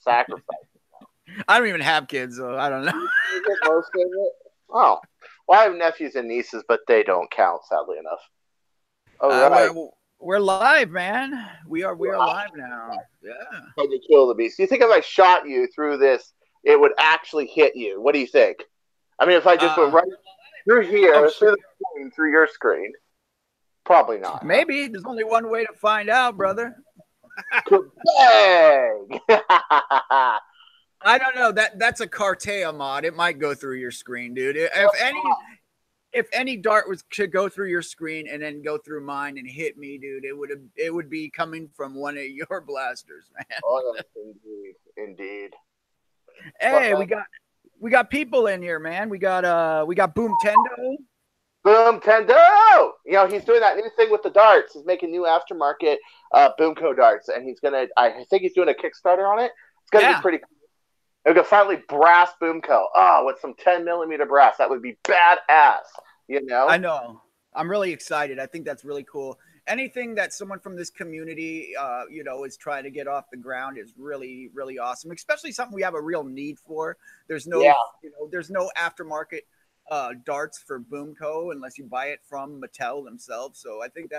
sacrifice. I don't even have kids, so I don't know. You get most of it? Oh. Well, I have nephews and nieces, but they don't count, sadly enough. All right. We're live, man. We are live now. Yeah. How you kill the beast? Do you think if I shot you through this, it would actually hit you? What do you think? I mean, if I just went right through here, through your screen, probably not. Maybe. There's only one way to find out, brother. Bang! I don't know. That's a Cartaya mod. It might go through your screen, dude. If any dart should go through your screen and then go through mine and hit me, dude, it would be coming from one of your blasters, man. Oh, indeed. Hey, we got people in here, man. We got Boom Tendo. Boom Tendo! You know, he's doing that new thing with the darts. He's making new aftermarket Boomco darts, and I think he's doing a Kickstarter on it. It's gonna be pretty cool. We're gonna finally brass Boomco. Oh, with some 10mm brass. That would be badass. You know? I know. I'm really excited. I think that's really cool. Anything that someone from this community, is trying to get off the ground is really, really awesome. Especially something we have a real need for. There's no, there's no aftermarket darts for Boomco unless you buy it from Mattel themselves. So I think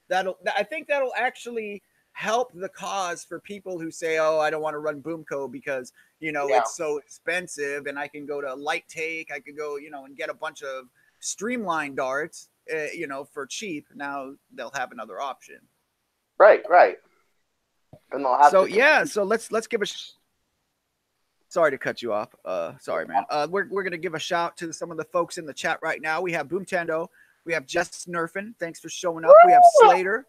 that'll actually help the cause for people who say, oh, I don't want to run Boomco because it's so expensive, and I can go to Light Take, I could go and get a bunch of streamlined darts for cheap. Now they'll have another option, right, and they'll have so let's give a sorry to cut you off, sorry, man. We're gonna give a shout to some of the folks in the chat right now. We have Boom Tendo, we have Just Nerfing, thanks for showing up. We have Slater,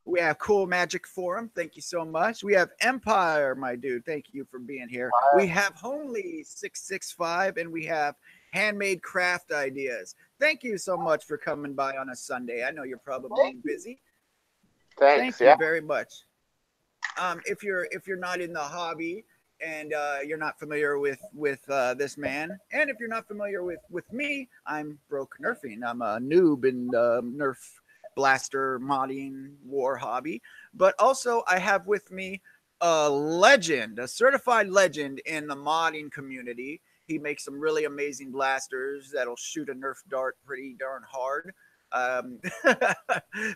we have Cool Magic Forum, thank you so much. We have Empire, my dude, thank you for being here. We have Homely665, and we have Handmade Craft Ideas. Thank you so much for coming by on a Sunday. I know you're probably busy. Thanks. Thank you very much. If you're not in the hobby and you're not familiar with this man, and if you're not familiar with me, I'm Broke Nerfing. I'm a noob in Nerf blaster modding war hobby, but also I have with me a legend, a certified legend in the modding community. He makes some really amazing blasters that'll shoot a Nerf dart pretty darn hard,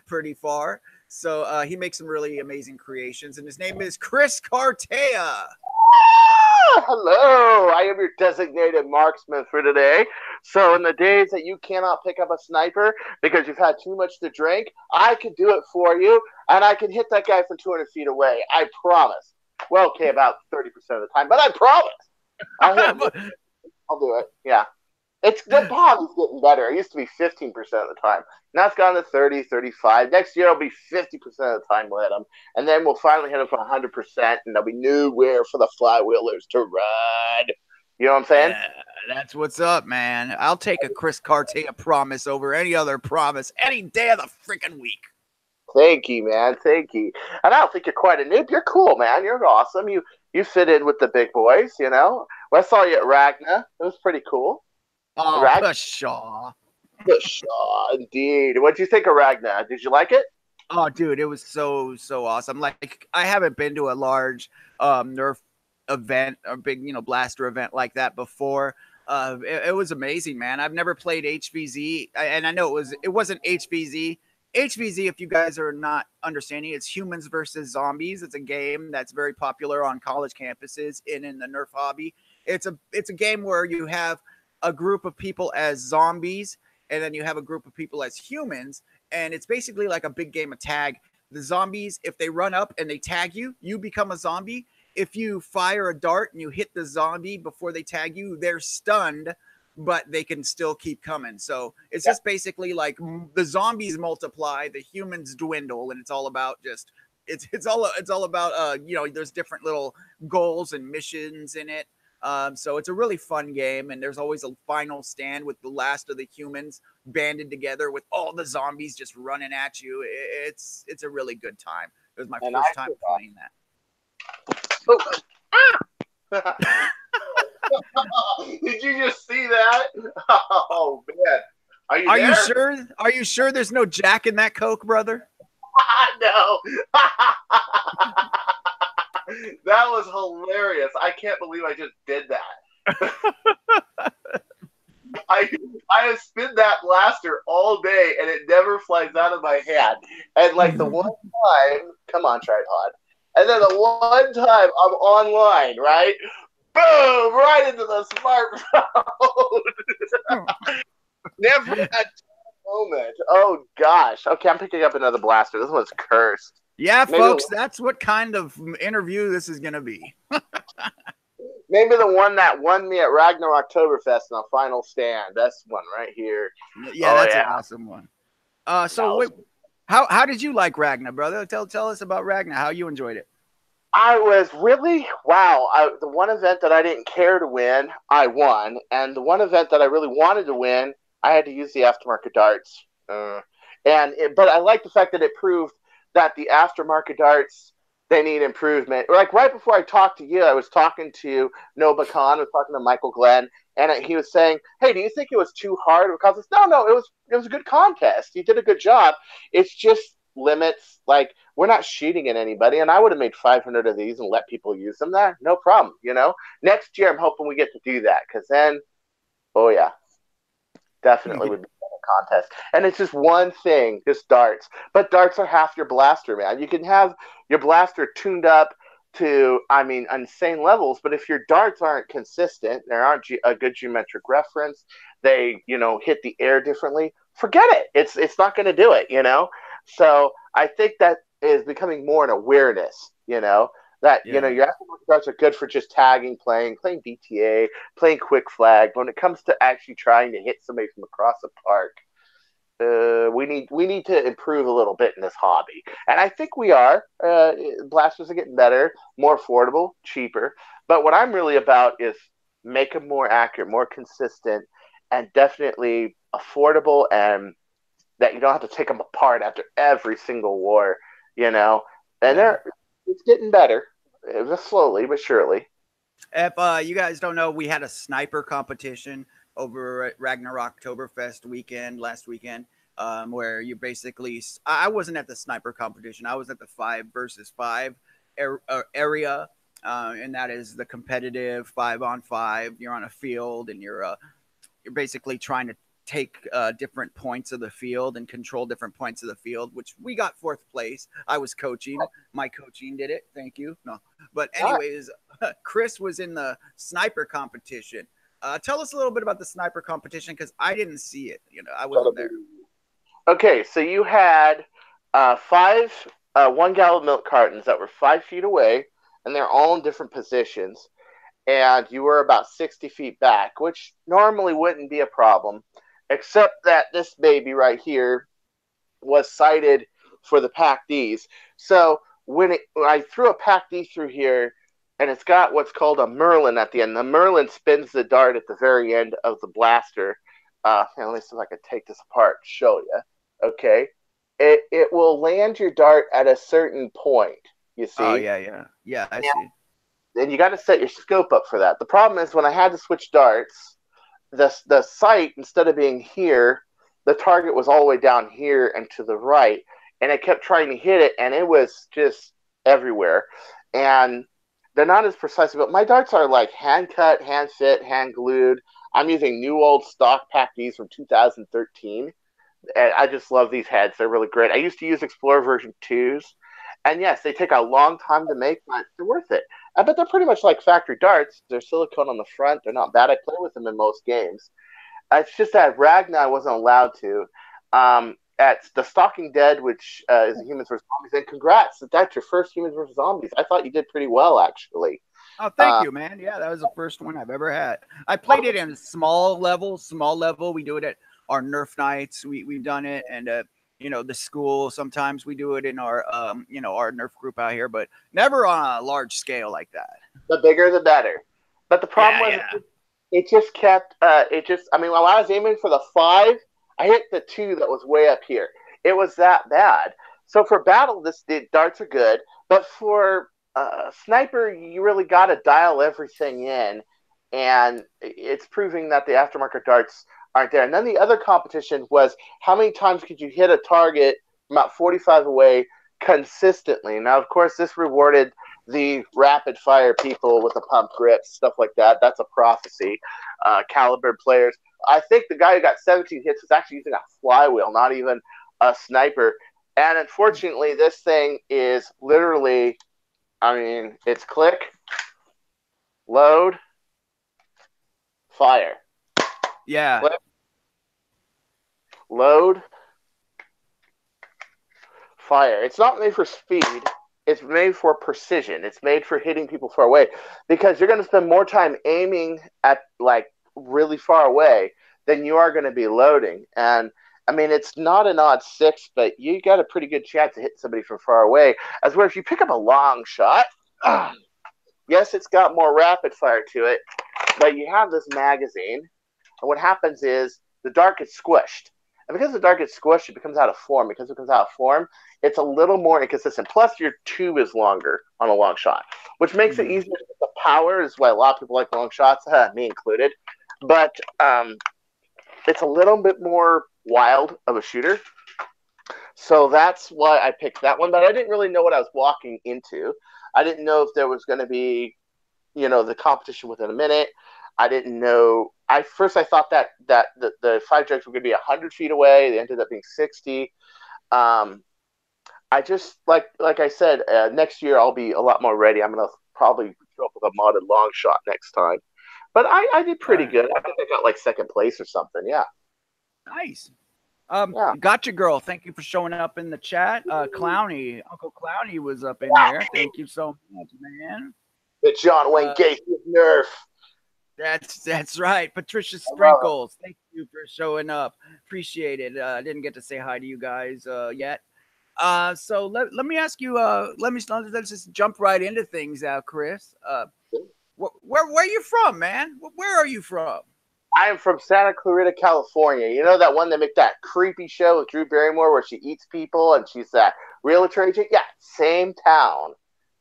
pretty far. So he makes some really amazing creations, and his name is Chris Cartaya. Hello, I am your designated marksman for today. So in the days that you cannot pick up a sniper because you've had too much to drink, I can do it for you, and I can hit that guy from 200 feet away. I promise. Well, okay, about 30% of the time, but I promise. I'll do it. Yeah. The pond is getting better. It used to be 15% of the time. Now it's gone to 30, 35. Next year it'll be 50% of the time we'll hit them. And then we'll finally hit them for 100%, and there'll be nowhere for the flywheelers to run. You know what I'm saying? Yeah, that's what's up, man. I'll take a Chris Cartaya promise over any other promise any day of the freaking week. Thank you, man. Thank you. And I don't think you're quite a noob. You're cool, man. You're awesome. You fit in with the big boys, Well, I saw you at Ragna. It was pretty cool. Oh, Pshaw. Pshaw, indeed. What did you think of Ragna? Did you like it? Oh, dude, it was so awesome. Like, I haven't been to a large Nerf event or big, blaster event like that before. It was amazing, man. I've never played HVZ, and I know it wasn't HVZ. HVZ, if you guys are not understanding, it's Humans versus Zombies. It's a game that's very popular on college campuses in the Nerf hobby. It's a game where you have a group of people as zombies, and then you have a group of people as humans, and it's basically like a big game of tag. The zombies, if they run up and they tag you, you become a zombie. If you fire a dart and you hit the zombie before they tag you, they're stunned, but they can still keep coming. So it's just basically like the zombies multiply, the humans dwindle, and it's all about it's all about there's different little goals and missions in it. So it's a really fun game, and there's always a final stand with the last of the humans banded together with all the zombies just running at you. It's a really good time. It was my first time playing that. Did you just see that? Oh man, are you sure? Are you sure there's no Jack in that Coke, brother? No. That was hilarious. I can't believe I just did that. I spin that blaster all day and it never flies out of my hand. And like the one time, come on, tripod. And then the one time I'm online, right? Boom! Right into the smartphone. Never a moment. Oh gosh. Okay, I'm picking up another blaster. This one's cursed. Yeah, maybe folks, that's what kind of interview this is gonna be. Maybe the one that won me at Ragnarok Oktoberfest in the final stand. That's one right here. Yeah, that's an awesome one. So wait, how did you like Ragnar, brother? Tell us about Ragnar. How you enjoyed it? I was really the one event that I didn't care to win, I won, and the one event that I really wanted to win, I had to use the aftermarket darts. But I like the fact that it proved that the aftermarket darts, they need improvement. Like right before I talked to you, I was talking to Noba Khan, I was talking to Michael Glenn, and he was saying, "Hey, do you think it was too hard?" Because no, it was a good contest. You did a good job. It's just limits. Like we're not shooting at anybody, and I would have made 500 of these and let people use them there, no problem. Next year I'm hoping we get to do that because then, oh yeah, definitely would be a contest. And it's just one thing, just darts. But darts are half your blaster, man. You can have your blaster tuned up to, insane levels, but if your darts aren't consistent, there aren't a good geometric reference, they, hit the air differently, forget it. It's not going to do it, So I think that is becoming more an awareness, that, your aftermarket darts are good for just tagging, playing BTA, playing quick flag. But when it comes to actually trying to hit somebody from across the park, we need to improve a little bit in this hobby. And I think we are. Blasters are getting better, more affordable, cheaper. But what I'm really about is make them more accurate, more consistent, and definitely affordable, and that you don't have to take them apart after every single war, And it's getting better, just slowly but surely. If you guys don't know, we had a sniper competition over at Ragnarok Oktoberfest last weekend, where you basically, I wasn't at the sniper competition. I was at the 5 versus 5 area, and that is the competitive 5-on-5. You're on a field and you're basically trying to take different points of the field and control different points of the field, which we got 4th place. I was coaching. My coaching did it. Thank you. No, but anyways, Chris was in the sniper competition. Tell us a little bit about the sniper competition because I didn't see it. I wasn't there. Okay, so you had 5 1-gallon milk cartons that were 5 feet away, and they're all in different positions. And you were about 60 feet back, which normally wouldn't be a problem, except that this baby right here was sighted for the Pac Ds. So when I threw a Pac D through here, and it's got what's called a Merlin at the end. The Merlin spins the dart at the very end of the blaster. Let me see if I can take this apart and show you. Okay. It will land your dart at a certain point, you see? Oh, yeah. Yeah, I see. And you got to set your scope up for that. The problem is when I had to switch darts, the sight, instead of being here, the target was all the way down here and to the right. And I kept trying to hit it, and it was just everywhere. And they're not as precise, but my darts are like hand cut, hand fit, hand glued. I'm using new old stock Pac Ds from 2013. And I just love these heads. They're really great. I used to use Explorer version 2s. And yes, they take a long time to make, but they're worth it. But they're pretty much like factory darts. They're silicone on the front. They're not bad. I play with them in most games. It's just that Ragnar I wasn't allowed to. At the Stalking Dead, which is a Humans vs. Zombies, and congrats, that's your first Humans vs. Zombies. I thought you did pretty well, actually. Oh, thank you, man. Yeah, that was the first one I've ever had. I played it in small level. We do it at our Nerf nights. We've done it, and the school. Sometimes we do it in our our Nerf group out here, but never on a large scale like that. The bigger, the better. But the problem was it just kept. When I was aiming for the 5, I hit the 2 that was way up here. It was that bad. So for battle, the darts are good, but for sniper, you really got to dial everything in, and it's proving that the aftermarket darts aren't there. And then the other competition was how many times could you hit a target about 45 away consistently. Now, of course, this rewarded the rapid fire people with the pump grips, stuff like that. That's a prophecy. Caliber players. I think the guy who got 17 hits was actually using a flywheel, not even a sniper. And unfortunately, this thing is literally, I mean, it's click, load, fire. Yeah. Click, load, fire. It's not made for speed. It's made for precision. It's made for hitting people far away because you're going to spend more time aiming at like really far away than you are going to be loading. And I mean, it's not an odd 6, but you got a pretty good chance to hit somebody from far away. As well, if you pick up a long shot, yes, it's got more rapid fire to it, but you have this magazine, and what happens is the dart gets squished. And because the dart gets squished, it becomes out of form. Because it becomes out of form, it's a little more inconsistent. Plus, your tube is longer on a long shot, which makes it easier to get the power. Is why a lot of people like long shots, me included. But it's a little bit more wild of a shooter. So that's why I picked that one. But I didn't really know what I was walking into. I didn't know if there was going to be, the competition within a minute. I didn't know. I thought that the 5 jugs were going to be 100 feet away. They ended up being 60. I just like I said, next year I'll be a lot more ready. I'm going to probably show up with a modded long shot next time. But I did pretty good. I think I got like second place or something. Yeah. Nice. Gotcha, girl. Thank you for showing up in the chat. Clowny, Uncle Clowny was up in here. Thank you so much, man. The John Wayne Gacy of Nerf. That's right. Patricia Sprinkles, thank you for showing up. Appreciate it. I didn't get to say hi to you guys yet. So let me ask you. Let's just jump right into things, Chris. Where are you from, man? Where are you from? I am from Santa Clarita, California. You know that one that make that creepy show with Drew Barrymore where she eats people and she's that realtor agent? Yeah, same town.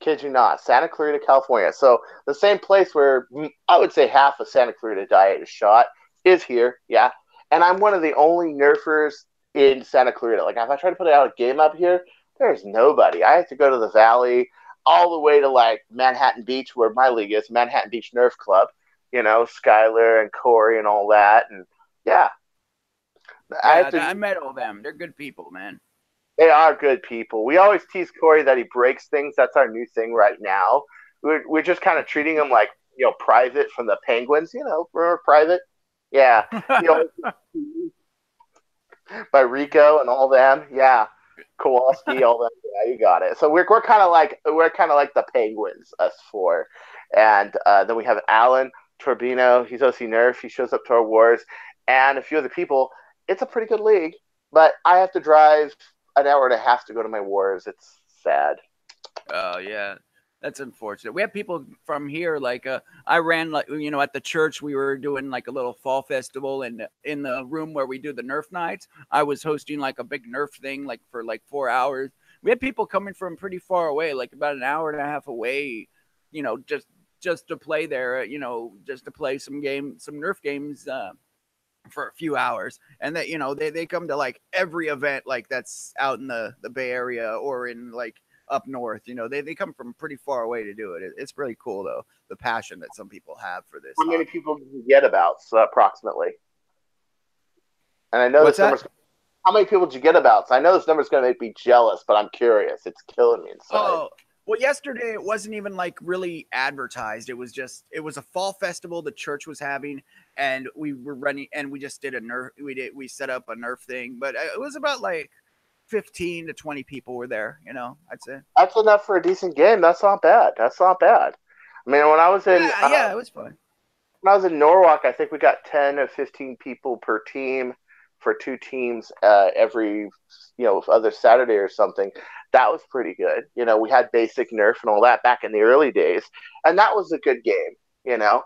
Kid you not, Santa Clarita, California. So the same place where I would say half of Santa Clarita diet is shot is here, yeah. And I'm one of the only nerfers in Santa Clarita. Like if I try to put out a game up here, there's nobody. I have to go to the valley, all the way to like Manhattan Beach, where my league is, Manhattan Beach Nerf Club. Skylar and Corey and all that, and yeah. I met all them. They're good people, man. They are good people. We always tease Corey that he breaks things. That's our new thing right now. We're just kind of treating him like, private from the Penguins. Remember Private? Yeah. By Rico and all them. Yeah. Kowalski, all that. Yeah, you got it. So we're kind of like the Penguins, us four. And then we have Alan Torbino. He's OC Nerf. He shows up to our wars. And a few other people. It's a pretty good league. But I have to drive an hour and a half to go to my wars. It's sad. Oh yeah, that's unfortunate. We have people from here. Like I ran at the church we were doing like a little fall festival, and in the room where we do the Nerf nights, I was hosting like a big Nerf thing like for like 4 hours. We had people coming from pretty far away, like about an hour and a half away. Just to play there. Just to play some Nerf games. For a few hours, and that they come to like every event like that's out in the Bay Area or in like up north. They come from pretty far away to do it. It's really cool though, the passion that some people have for this. How many people do you get approximately? And I know this number's. How many people did you get about? I know this number's going to make me jealous, but I'm curious. It's killing me inside. Well, yesterday it wasn't even like really advertised. It was a fall festival the church was having, and we were running, and we just did a Nerf. We set up a Nerf thing, but it was about like 15 to 20 people were there. I'd say that's enough for a decent game. That's not bad. I mean, when I was in it was fun. When I was in Norwalk, I think we got 10 or 15 people per team for 2 teams every other Saturday or something. That was pretty good. We had basic Nerf and all that back in the early days, and that was a good game. Yeah.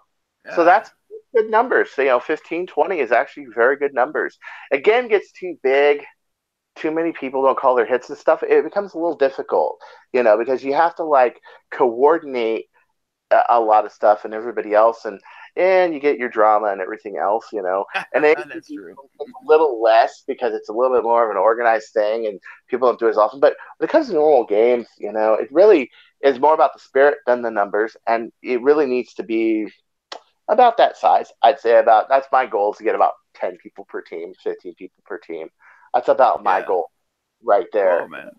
So that's good numbers. 15, 20 is actually very good numbers. A game gets too big, too many people don't call their hits and stuff. It becomes a little difficult, because you have to like coordinate a lot of stuff and everybody else, and you get your drama and everything else, and that's true. it's a little less because it's a little bit more of an organized thing and people don't do it as often. But when it comes to normal games, it really is more about the spirit than the numbers, and it really needs to be about that size. I'd say that's my goal, is to get about 10 people per team, 15 people per team. That's about my goal right there. Oh man.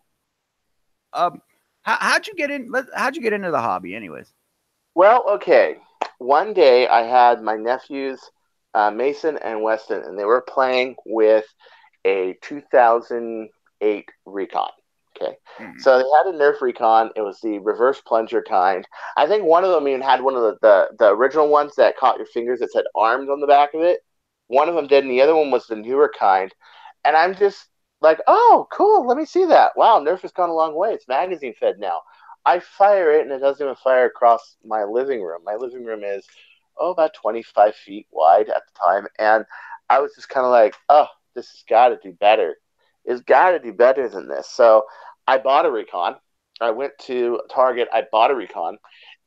How'd you get in? How'd you get into the hobby, anyways? Well, okay. One day I had my nephews, Mason and Weston, and they were playing with a 2008 Recon. Okay. So they had a Nerf Recon. It was the reverse plunger kind. I think one of them even had one of the original ones that caught your fingers that said arms on the back of it. One of them did, and the other one was the newer kind. And I'm just like, oh, cool. Let me see that. Wow, Nerf has gone a long way. It's magazine fed now. I fire it, and it doesn't even fire across my living room. My living room is, about 25 feet wide at the time. And I was just kind of like, oh, this has got to do better. It's got to do better than this. So I bought a Recon. I went to Target. I bought a Recon.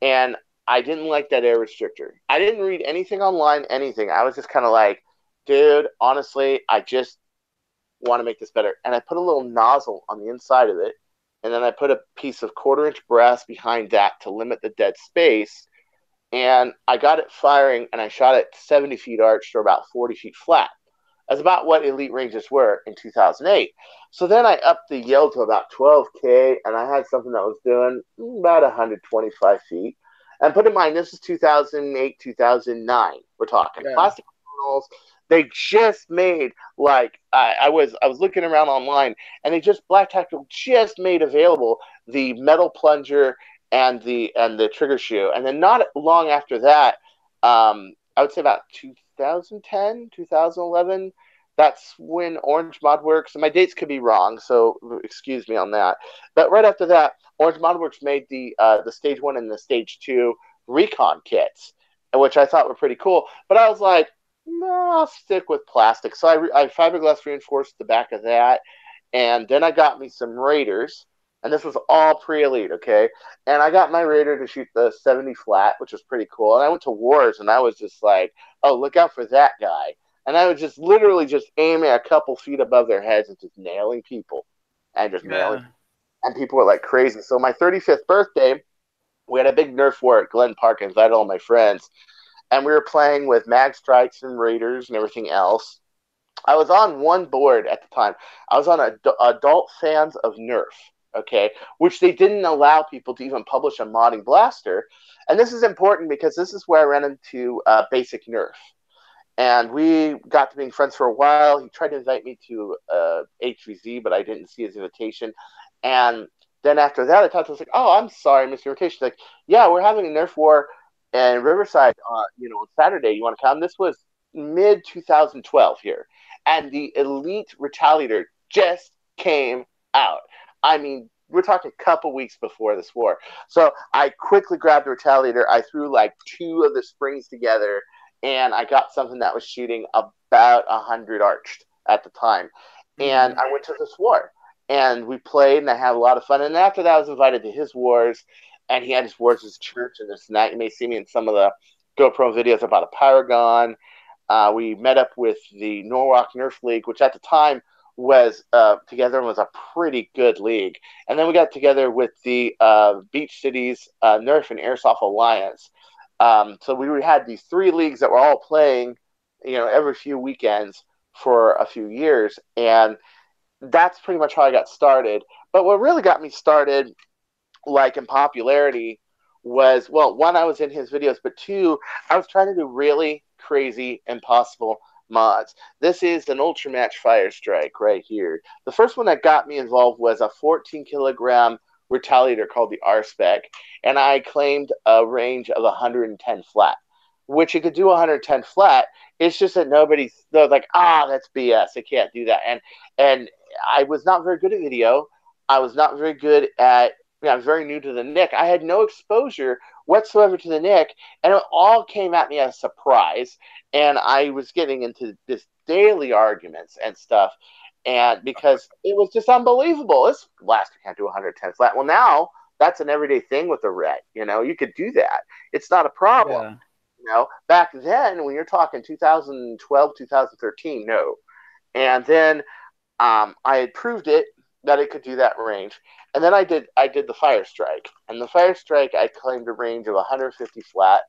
And I didn't like that air restrictor. I didn't read anything online, anything. I was just kind of like, dude, honestly, I just want to make this better. And I put a little nozzle on the inside of it. And then I put a piece of 1/4-inch brass behind that to limit the dead space. And I got it firing, and I shot it 70 feet arched or about 40 feet flat. That's about what elite ranges were in 2008. So then I upped the yield to about 12K, and I had something that was doing about 125 feet. And put in mind, this is 2008, 2009. We're talking plastic panels. They just made, like, I was looking around online, and Black Tactical just made available the metal plunger and the trigger shoe. And then not long after that, I would say about 2010, 2011, that's when Orange ModWorks, and my dates could be wrong, so excuse me on that. But right after that, Orange ModWorks made the Stage 1 and the Stage 2 Recon kits, which I thought were pretty cool. But I was like, no, I'll stick with plastic. So I fiberglass reinforced the back of that, and then I got me some Raiders, and this was all pre-elite, okay? And I got my Raider to shoot the 70 flat, which was pretty cool. And I went to Wars, and I was just like, oh, look out for that guy. And I was just literally just aiming a couple feet above their heads and just nailing people. And just nailing. And people were like crazy. So my 35th birthday, we had a big Nerf war at Glen Park. I invited all my friends. And we were playing with Mag Strikes and Raiders and everything else. I was on one board at the time. I was on Adult Fans of Nerf, okay, which they didn't allow people to even publish a modding blaster. And this is important because this is where I ran into Basic Nerf. And we got to being friends for a while. He tried to invite me to HVZ, but I didn't see his invitation. And then after that, I talked to him, like, oh, I'm sorry, I missed your invitation. He's like, yeah, we're having a Nerf war in Riverside, on Saturday. You want to come? This was mid-2012 here. And the Elite Retaliator just came out. I mean, we're talking a couple weeks before this war. So I quickly grabbed the Retaliator. I threw like 2 of the springs together, and I got something that was shooting about 100 arched at the time. And I went to this war, and we played, and I had a lot of fun. And after that, I was invited to his wars, and he had his wars as church and this and that. You may see me in some of the GoPro videos about a Paragon. We met up with the Norwalk Nerf League, which at the time was together and was a pretty good league. And then we got together with the Beach Cities Nerf and Airsoft Alliance. So we had these 3 leagues that were all playing, every few weekends for a few years. And that's pretty much how I got started. But what really got me started, like, in popularity was, well, 1, I was in his videos, but 2, I was trying to do really crazy, impossible mods. This is an Ultra Match Fire Strike right here. The first one that got me involved was a 14-kilogram Retaliator called the R-Spec, and I claimed a range of 110 flat, which it could do 110 flat. It's just that they're like, that's BS. I can't do that. And I was not very good at video. I was not very good at, I was very new to the Nick. I had no exposure whatsoever to the Nick, and it all came at me as a surprise. And I was getting into this daily arguments and stuff, and because it was just unbelievable. This blaster can't do 110 flat. Well, now that's an everyday thing with the Ret. You could do that. It's not a problem. Back then, when you're talking 2012, 2013, no. And then I had proved it that it could do that range. And then I did the Fire Strike. And the Fire Strike, I claimed a range of 150 flat.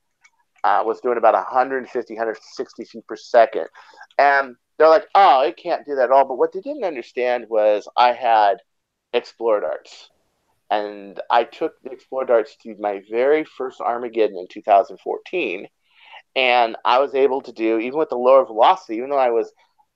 Was doing about 150, 160 feet per second. And they're like, oh, it can't do that at all. But what they didn't understand was I had Explore Darts. And I took the Explore Darts to my very first Armageddon in 2014. And I was able to do, even with the lower velocity, even though I was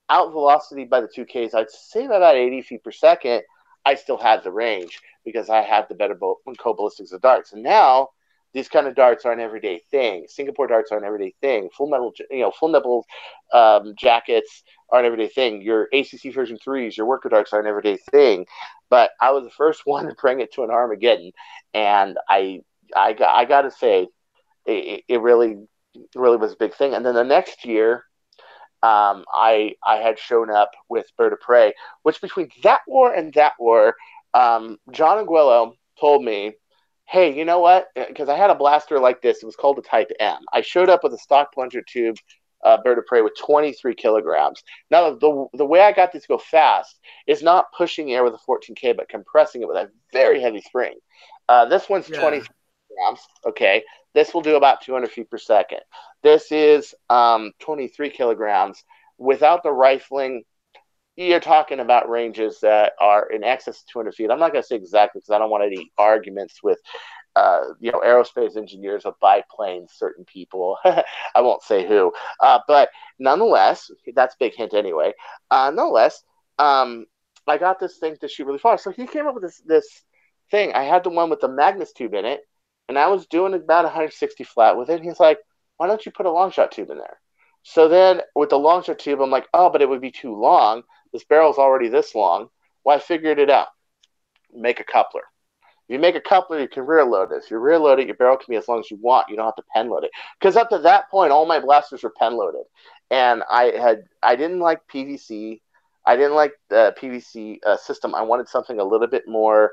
out velocity by the 2Ks, I'd say about 80 feet per second, I still had the range because I had the better co-ballistics of darts. And now these kind of darts are an everyday thing. Singapore darts are an everyday thing. Full nipple jackets are an everyday thing. Your ACC version 3s, your worker darts are an everyday thing. But I was the first one to bring it to an Armageddon, and I got to say, it really was a big thing. And then the next year, I had shown up with Bird of Prey, which between that war and that war, John Aguillo told me, hey, you know what? Because I had a blaster like this. It was called a Type M. I showed up with a stock plunger tube Bird of Prey with 23 kilograms. Now, the way I got this to go fast is not pushing air with a 14K, but compressing it with a very heavy spring. This one's 23 kilograms. Okay. This will do about 200 feet per second. This is 23 kilograms. Without the rifling, you're talking about ranges that are in excess of 200 feet. I'm not going to say exactly because I don't want any arguments with, aerospace engineers of biplanes, certain people. I won't say who. But nonetheless, that's a big hint anyway. Nonetheless, I got this thing to shoot really far. So he came up with this thing. I had the one with the Magnus tube in it, and I was doing about 160 flat with it. He's like, why don't you put a long shot tube in there? So then with the long shot tube, I'm like, oh, but it would be too long. This barrel's already this long. Well, I figured it out. Make a coupler. If you make a coupler, you can rear load it. If you rear load it, your barrel can be as long as you want. You don't have to pen load it. Because up to that point, all my blasters were pen loaded. And I didn't like PVC. I didn't like the PVC system. I wanted something a little bit more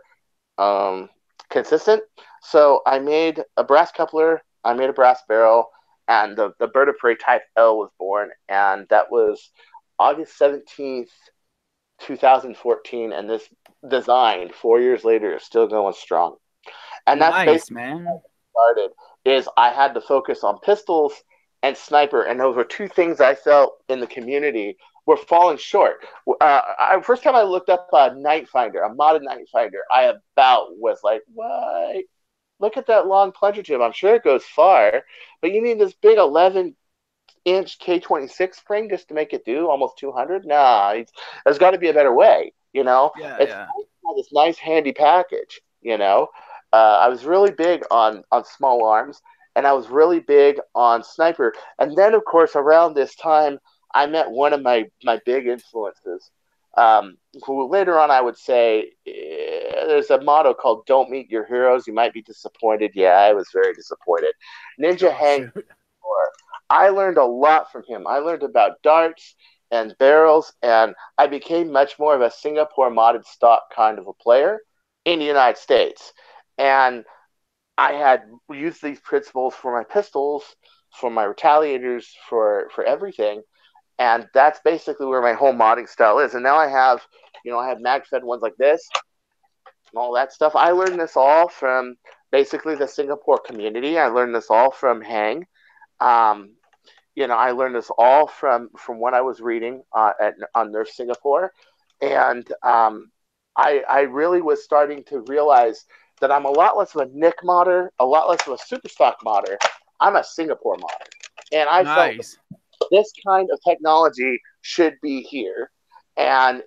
consistent. So I made a brass coupler. I made a brass barrel. And the Bird of Prey Type L was born. And that was August 17th, 2014, and this design 4 years later is still going strong. And that's basically man. how it started. Is I had to focus on pistols and sniper, and those were two things I felt in the community were falling short. First time I looked up a night finder, a modded night finder, I about was like, what? Look at that long plunger tube. I'm sure it goes far, but you need this big 11-inch K26 spring just to make it do almost 200? Nah, there's got to be a better way, It's this nice handy package, I was really big on small arms, and I was really big on sniper. And then, of course, around this time, I met one of my big influences, who later on I would say, there's a motto called "Don't meet your heroes, you might be disappointed." Yeah, I was very disappointed. Ninja Hank. I learned a lot from him. I learned about darts and barrels, and I became much more of a Singapore modded stock kind of a player in the United States. And I had used these principles for my pistols, for my retaliators, for everything. And that's basically where my whole modding style is. And now I have mag-fed ones like this and all that stuff. I learned this all from basically the Singapore community. I learned this all from Hang. I learned this all from what I was reading on Nerf Singapore, and I really was starting to realize that I'm a lot less of a Nick modder, a lot less of a super stock modder. I'm a Singapore modder, and I felt this kind of technology should be here, and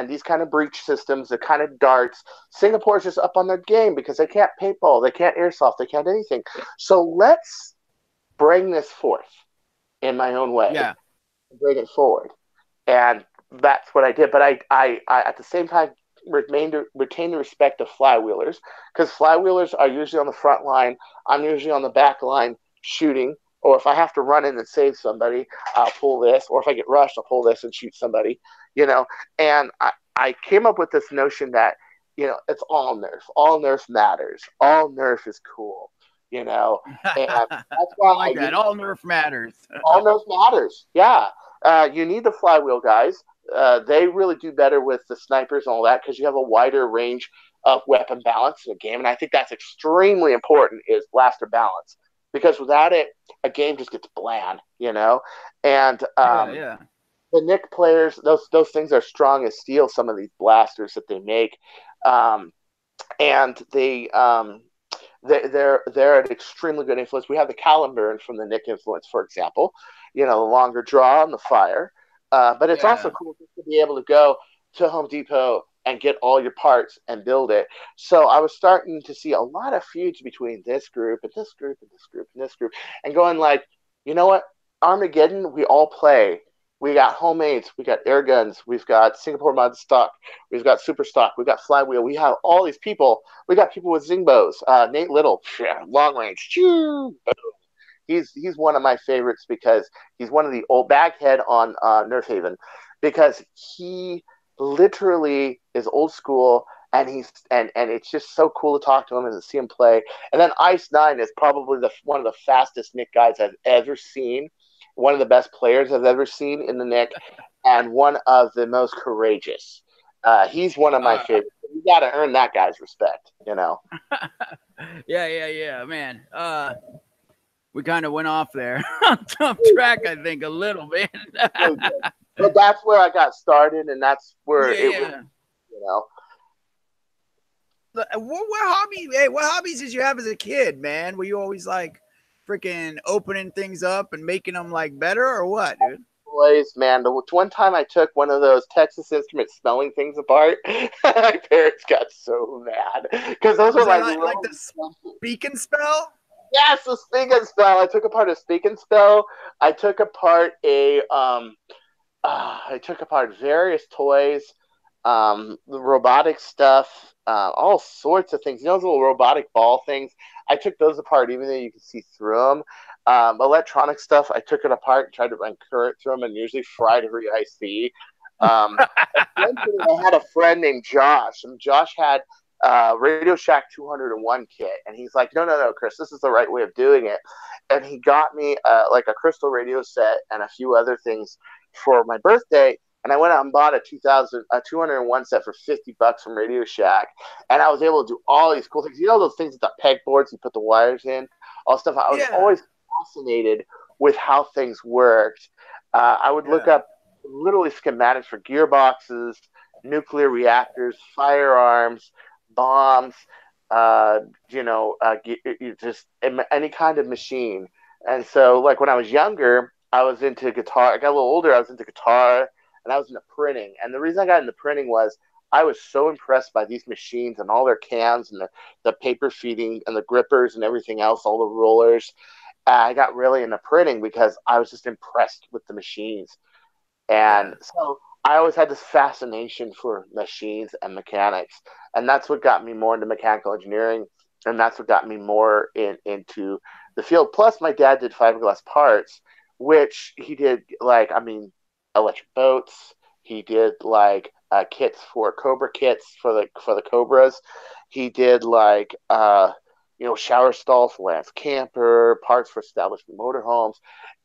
these kind of breach systems, the kind of darts. Singapore's just up on their game because they can't paintball, they can't airsoft, they can't anything. So let's bring this forth in my own way. Yeah. Bring it forward. And that's what I did. But I at the same time retain the respect of flywheelers, because flywheelers are usually on the front line. I'm usually on the back line shooting. Or if I have to run in and save somebody, I'll pull this. Or if I get rushed, I'll pull this and shoot somebody. And I came up with this notion that, it's all Nerf. All Nerf matters. All Nerf is cool. And that's why I like that. All Nerf matters. All Nerf matters. Yeah. You need the flywheel guys. they really do better with the snipers and all that because you have a wider range of weapon balance in a game, and I think that's extremely important is blaster balance because without it, a game just gets bland, you know. And Yeah. the Nick players, those things are strong as steel. Some of these blasters that they make, um, and they're an extremely good influence. We have the Caliburn from the Nick influence, for example. You know, the longer draw and the fire. But it's also Yeah. cool to be able to go to Home Depot and get all your parts and build it. So I was starting to see a lot of feuds between this group and this group and this group and this group, and going like, you know what, Armageddon, we all play. We got homemades, we got air guns, we've got Singapore mod stock, we've got super stock, we got flywheel, we have all these people. We got people with zing bows. Nate Little, yeah, long range, he's one of my favorites because he's one of the old baghead on Nerf Haven because he literally is old school and it's just so cool to talk to him and to see him play. And then Ice Nine is probably one of the fastest Nick guys I've ever seen, one of the best players I've ever seen in the Nick, and one of the most courageous. He's one of my favorites. You got to earn that guy's respect, you know. Yeah, man. We kind of went off there off track, I think, a little bit. But that's where I got started, and that's where it was, you know. What hobbies did you have as a kid, man? Were you always like freaking opening things up and making them like better, or what, dude? Boys, man, the one time I took one of those Texas Instruments smelling things apart, my parents got so mad because those were like the speak and spell. Yes, the speak and spell. I took apart a speak and spell. I took apart I took apart various toys, the robotic stuff, all sorts of things. You know those little robotic ball things? I took those apart, even though you could see through them. Electronic stuff, I took it apart and tried to run current through them and usually fried every IC. Eventually, I had a friend named Josh, and Josh had Radio Shack 201 kit, and he's like, no, Chris, this is the right way of doing it. And he got me like a crystal radio set and a few other things for my birthday. And I went out and bought a 201 set for $50 from Radio Shack, and I was able to do all these cool things. You know those things with the pegboards you put the wires in, all stuff. I was always fascinated with how things worked. I would look up literally schematics for gearboxes, nuclear reactors, firearms, bombs, just any kind of machine. And so, like when I was younger, I was into guitar. I got a little older. I was into guitar, and I was into printing. And the reason I got into printing was I was so impressed by these machines and all their cans and the paper feeding and the grippers and everything else, all the rollers. I got really into printing because I was just impressed with the machines. And so I always had this fascination for machines and mechanics. And that's what got me more into mechanical engineering. And that's what got me more into the field. Plus, my dad did fiberglass parts, which he did electric boats. He did kits for Cobra kits for the Cobras. He did shower stalls for Lance Camper, parts for establishment motorhomes.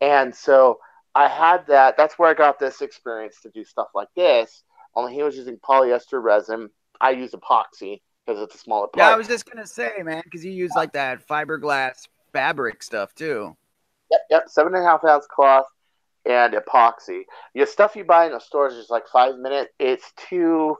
And so I had that. That's where I got this experience to do stuff like this. Only he was using polyester resin. I use epoxy because it's a smaller part. Yeah, I was just going to say, man, because you use like that fiberglass fabric stuff too. Yep. 7.5 ounce cloth and epoxy. The stuff you buy in the stores is like 5 minute. It's too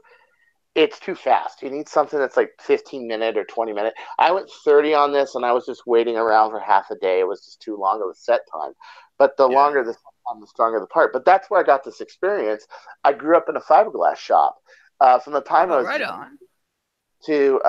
fast. You need something that's like 15-minute or 20-minute. I went 30 on this, and I was just waiting around for half a day. It was just too long of a set time. But the longer the set time, the stronger the part. But that's where I got this experience. I grew up in a fiberglass shop. From the time I was right on to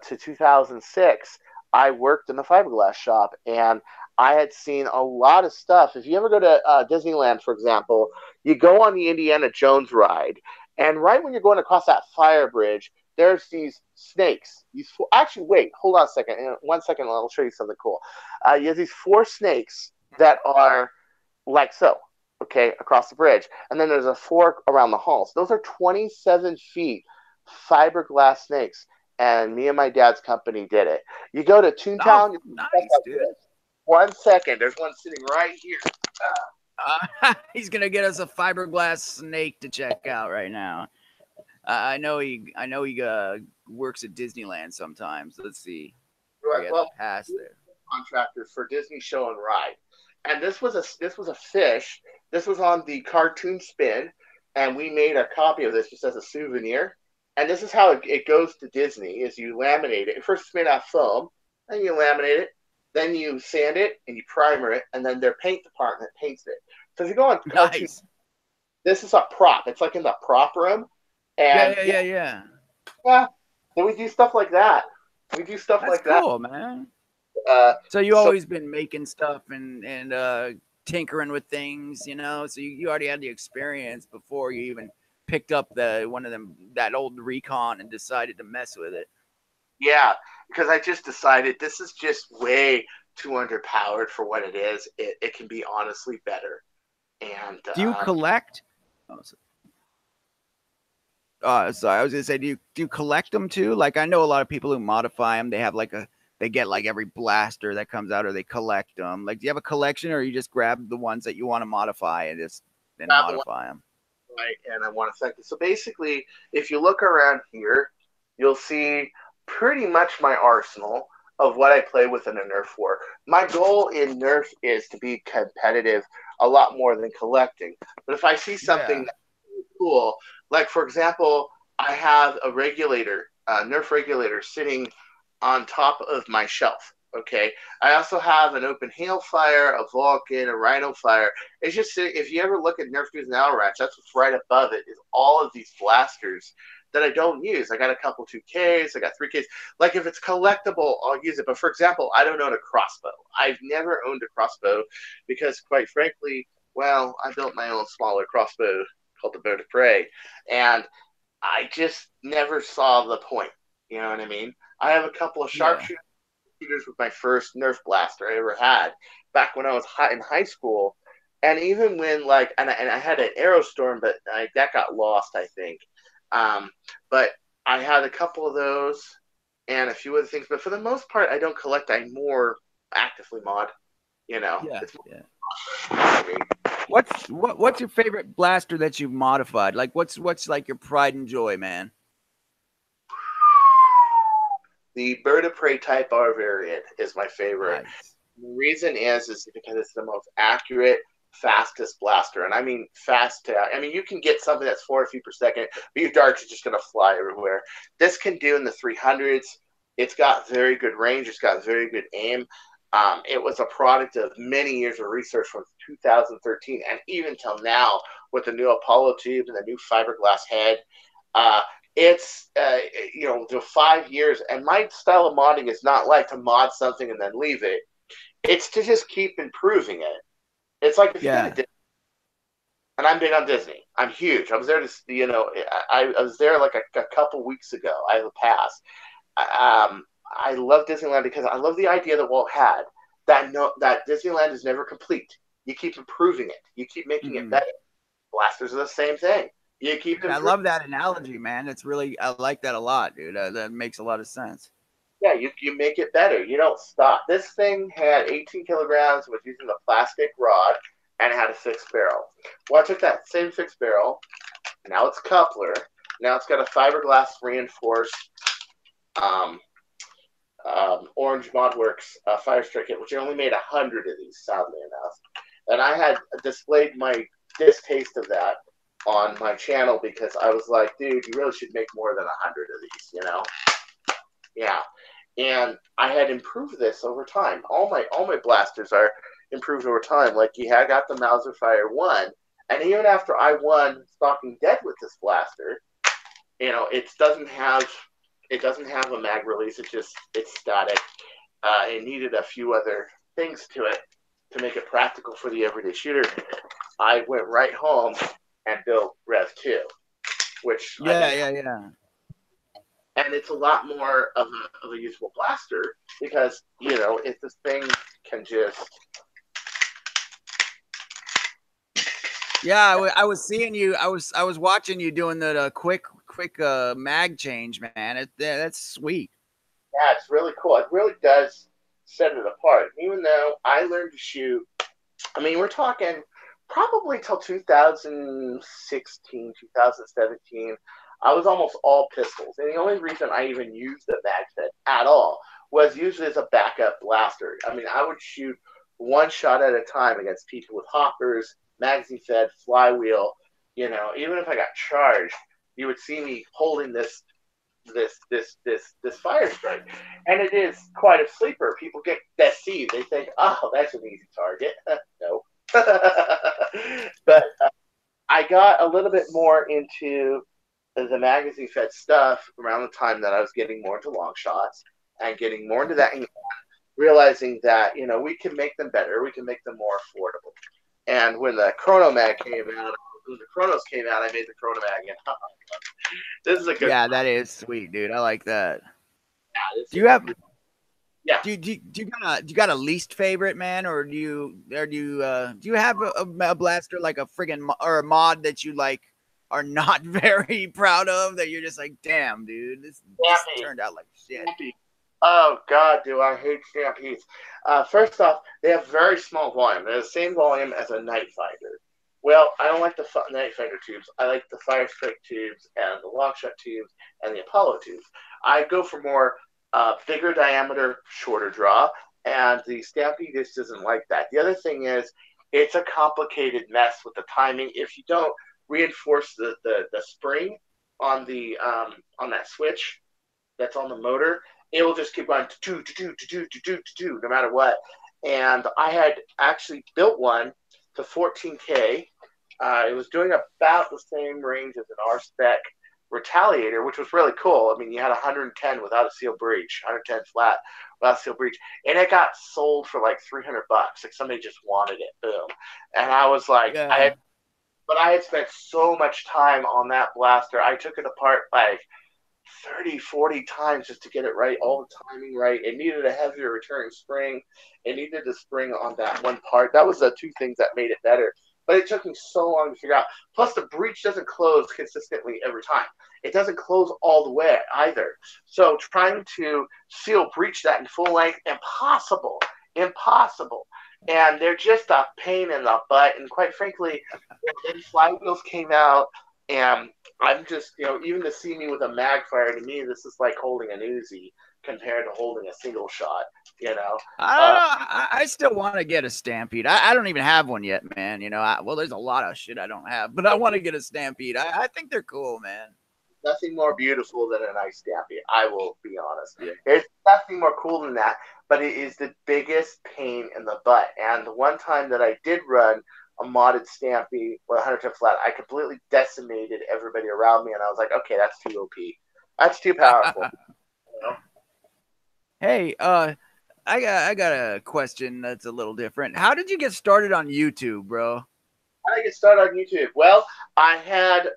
2006, I worked in a fiberglass shop, and I had seen a lot of stuff. If you ever go to Disneyland, for example, you go on the Indiana Jones ride, and right when you're going across that fire bridge, there's these snakes. Actually, wait, hold on a second. In 1 second, I'll show you something cool. You have these 4 snakes that are like so, okay, across the bridge. And then there's a 4 around the halls. Those are 27 feet fiberglass snakes. And me and my dad's company did it. You go to Toontown. Nice, dude. 1 second. There's one sitting right here. He's gonna get us a fiberglass snake to check out right now. I know he works at Disneyland sometimes. Let's see. Right. We got the Well, pass there. contractor for Disney Show and Ride, and this was a fish. This was on the cartoon spin, and we made a copy of this just as a souvenir. And this is how it goes to Disney: is you laminate it. First, it's made out of foam, then you laminate it, then you sand it and you primer it, and then their paint department paints it. So if you go on cartoon, Nice. this is a prop. It's like in the prop room, and Yeah. yeah, then we do stuff like that. We do stuff That's like that. cool, man. Uh, So you so always been making stuff and tinkering with things, you know. So you already had the experience before you even picked up that old Recon and decided to mess with it. yeah, because I just decided this is just way too underpowered for what it is. It can be honestly better. And Do you collect? Oh, sorry, I was gonna say, do you collect them too? Like I know a lot of people who modify them. They have they get like every blaster that comes out, or they collect them. Like, do you have a collection, or you just grab the ones that you want to modify and just then modify them? right, and I want to thank you. So basically, if you look around here, you'll see pretty much my arsenal of what I play with in a Nerf war. My goal in Nerf is to be competitive a lot more than collecting. But if I see something Yeah. that's cool, like for example, I have a regulator, a Nerf regulator sitting on top of my shelf. Okay. I also have an open hailfire, a Vulcan, a Rhino fire. It's just if you ever look at Nerf News and Owl Ranch, that's what's right above it is all of these blasters that I don't use. I got a couple 2Ks, I got 3Ks. Like if it's collectible, I'll use it. But for example, I don't own a crossbow. I've never owned a crossbow because, quite frankly, well, I built my own smaller crossbow called the Bird of Prey, and I just never saw the point. You know what I mean? I have a couple of Yeah. sharpshooters with my first Nerf blaster I ever had back when I was in high school. And even when and I had an Aerostorm, but that got lost, I think. Um, but I had a couple of those and a few other things. But for the most part, I don't collect. I more actively mod. You know, Yeah. it's more Yeah. I mean, What's your favorite blaster that you've modified? Like what's like your pride and joy, man? the Bird of Prey Type R variant is my favorite. Nice. The reason is because it's the most accurate, fastest blaster. And I mean fast. I mean, you can get something that's 4 feet per second, but your darts are just going to fly everywhere. This can do in the 300s. It's got very good range. It's got very good aim. It was a product of many years of research from 2013 and even till now with the new Apollo tube and the new fiberglass head. Uh, it's the 5 years, and my style of modding is not like to mod something and then leave it. It's to just keep improving it. It's like if you go to Yeah. Disney, and I'm big on Disney. I'm huge. I was there I was there like a couple weeks ago. I have a pass. I love Disneyland because I love the idea that Walt had that Disneyland is never complete. You keep improving it. You keep making it Mm-hmm. better. Blasters are the same thing. You keep Dude, I improving. love that analogy, man. I like that a lot, dude. That makes a lot of sense. Yeah, you make it better. You don't stop. This thing had 18 kilograms, was using a plastic rod, and it had a fixed barrel. Well, I took that same fixed barrel. Now it's coupler. Now it's got a fiberglass reinforced um, Orange Modworks fire strike kit, which I only made 100 of these, sadly enough. And I had displayed my distaste of that on my channel because I was like, dude, you really should make more than 100 of these, you know? Yeah. And I had improved this over time. All my blasters are improved over time. Like I got the Mauser Fire 1, and even after I won Stalking Dead with this blaster, it doesn't have a mag release. It's static. It needed a few other things to it to make it practical for the everyday shooter. I went right home and built Rev 2, which Yeah. and it's a lot more of a useful blaster because if this thing can just Yeah, I was seeing you. I was watching you doing the quick mag change, man. That's sweet. yeah, it's really cool. It really does set it apart. Even though I learned to shoot, I mean, we're talking probably till 2016, 2017, I was almost all pistols. And the only reason I even used the MagFed at all was usually as a backup blaster. I mean, I would shoot one shot at a time against people with hoppers, magazine fed, flywheel. You know, even if I got charged, you would see me holding this fire strike, and it is quite a sleeper. People get deceived; they think, "Oh, that's an easy target." No, but I got a little bit more into the magazine fed stuff around the time that I was getting more into long shots and getting more into that, and realizing that we can make them better, we can make them more affordable. And when the Chrono Mag came out, when the Chronos came out, I made the Chrono Mag, and this is a good. Yeah, that is sweet, dude. I like that. Yeah, Do you have? Yeah. Do you got a least favorite, man, or do you have a blaster like a friggin' or a mod that you like are not very proud of, that you're just like, damn, dude, this turned out like shit. Oh God, do I hate Stampedes. First off, they have very small volume. They're the same volume as a Night Fighter. Well, I don't like the Night Fighter tubes. I like the Fire Strike tubes and the Long Shot tubes and the Apollo tubes. I go for more bigger diameter, shorter draw, and the Stampede just isn't like that. The other thing is, it's a complicated mess with the timing. If you don't reinforce the spring on the on that switch that's on the motor, it will just keep going no matter what. And I had actually built one to 14K. It was doing about the same range as an R-Spec Retaliator, which was really cool. I mean, you had 110 without a seal breach, 110 flat without a seal breach, and it got sold for like $300. Like somebody just wanted it, boom. And I was like, yeah. I had spent so much time on that blaster. I took it apart like 30, 40 times just to get it right, all the timing right. It needed a heavier returning spring. It needed a spring on that one part. That was the two things that made it better. But it took me so long to figure out. Plus, the breech doesn't close consistently every time. It doesn't close all the way either. So trying to seal breach that in full length, impossible. Impossible. And they're just a pain in the butt. And quite frankly, then flywheels came out, and I'm just, even to see me with a magfire, to me, this is like holding an Uzi compared to holding a single shot, I still want to get a Stampede. I don't even have one yet, man. Well, there's a lot of shit I don't have, but I want to get a Stampede. I think they're cool, man. Nothing more beautiful than a nice Stampede, I will be honest. Yeah. There's nothing more cool than that, but it is the biggest pain in the butt. And the one time that I did run a modded Stampede with 110 flat, I completely decimated everybody around me, and I was like, okay, that's too OP. That's too powerful. Hey, I got a question that's a little different. How did you get started on YouTube, bro? How did I get started on YouTube? Well, I had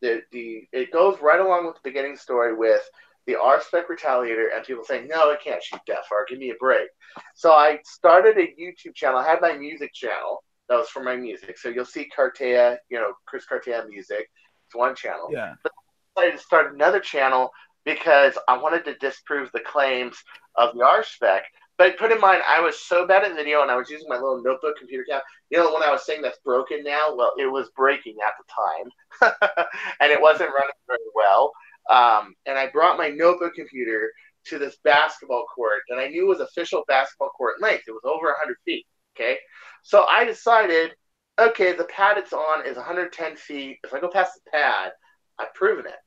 it goes right along with the beginning story with the R-Spec Retaliator and people saying, no, it can't shoot that far. Give me a break. So I started a YouTube channel. I had my music channel. That was for my music. So you'll see Cartaya, Chris Cartaya music. It's one channel. Yeah. But I decided to start another channel because I wanted to disprove the claims of the R-Spec. But put in mind, I was so bad at video, and I was using my little notebook computer camera. When I was saying that's broken now, well, it was breaking at the time, and it wasn't running very well. And I brought my notebook computer to this basketball court, and I knew it was official basketball court length. It was over 100 feet, okay? So I decided, okay, the pad it's on is 110 feet. If I go past the pad, I've proven it.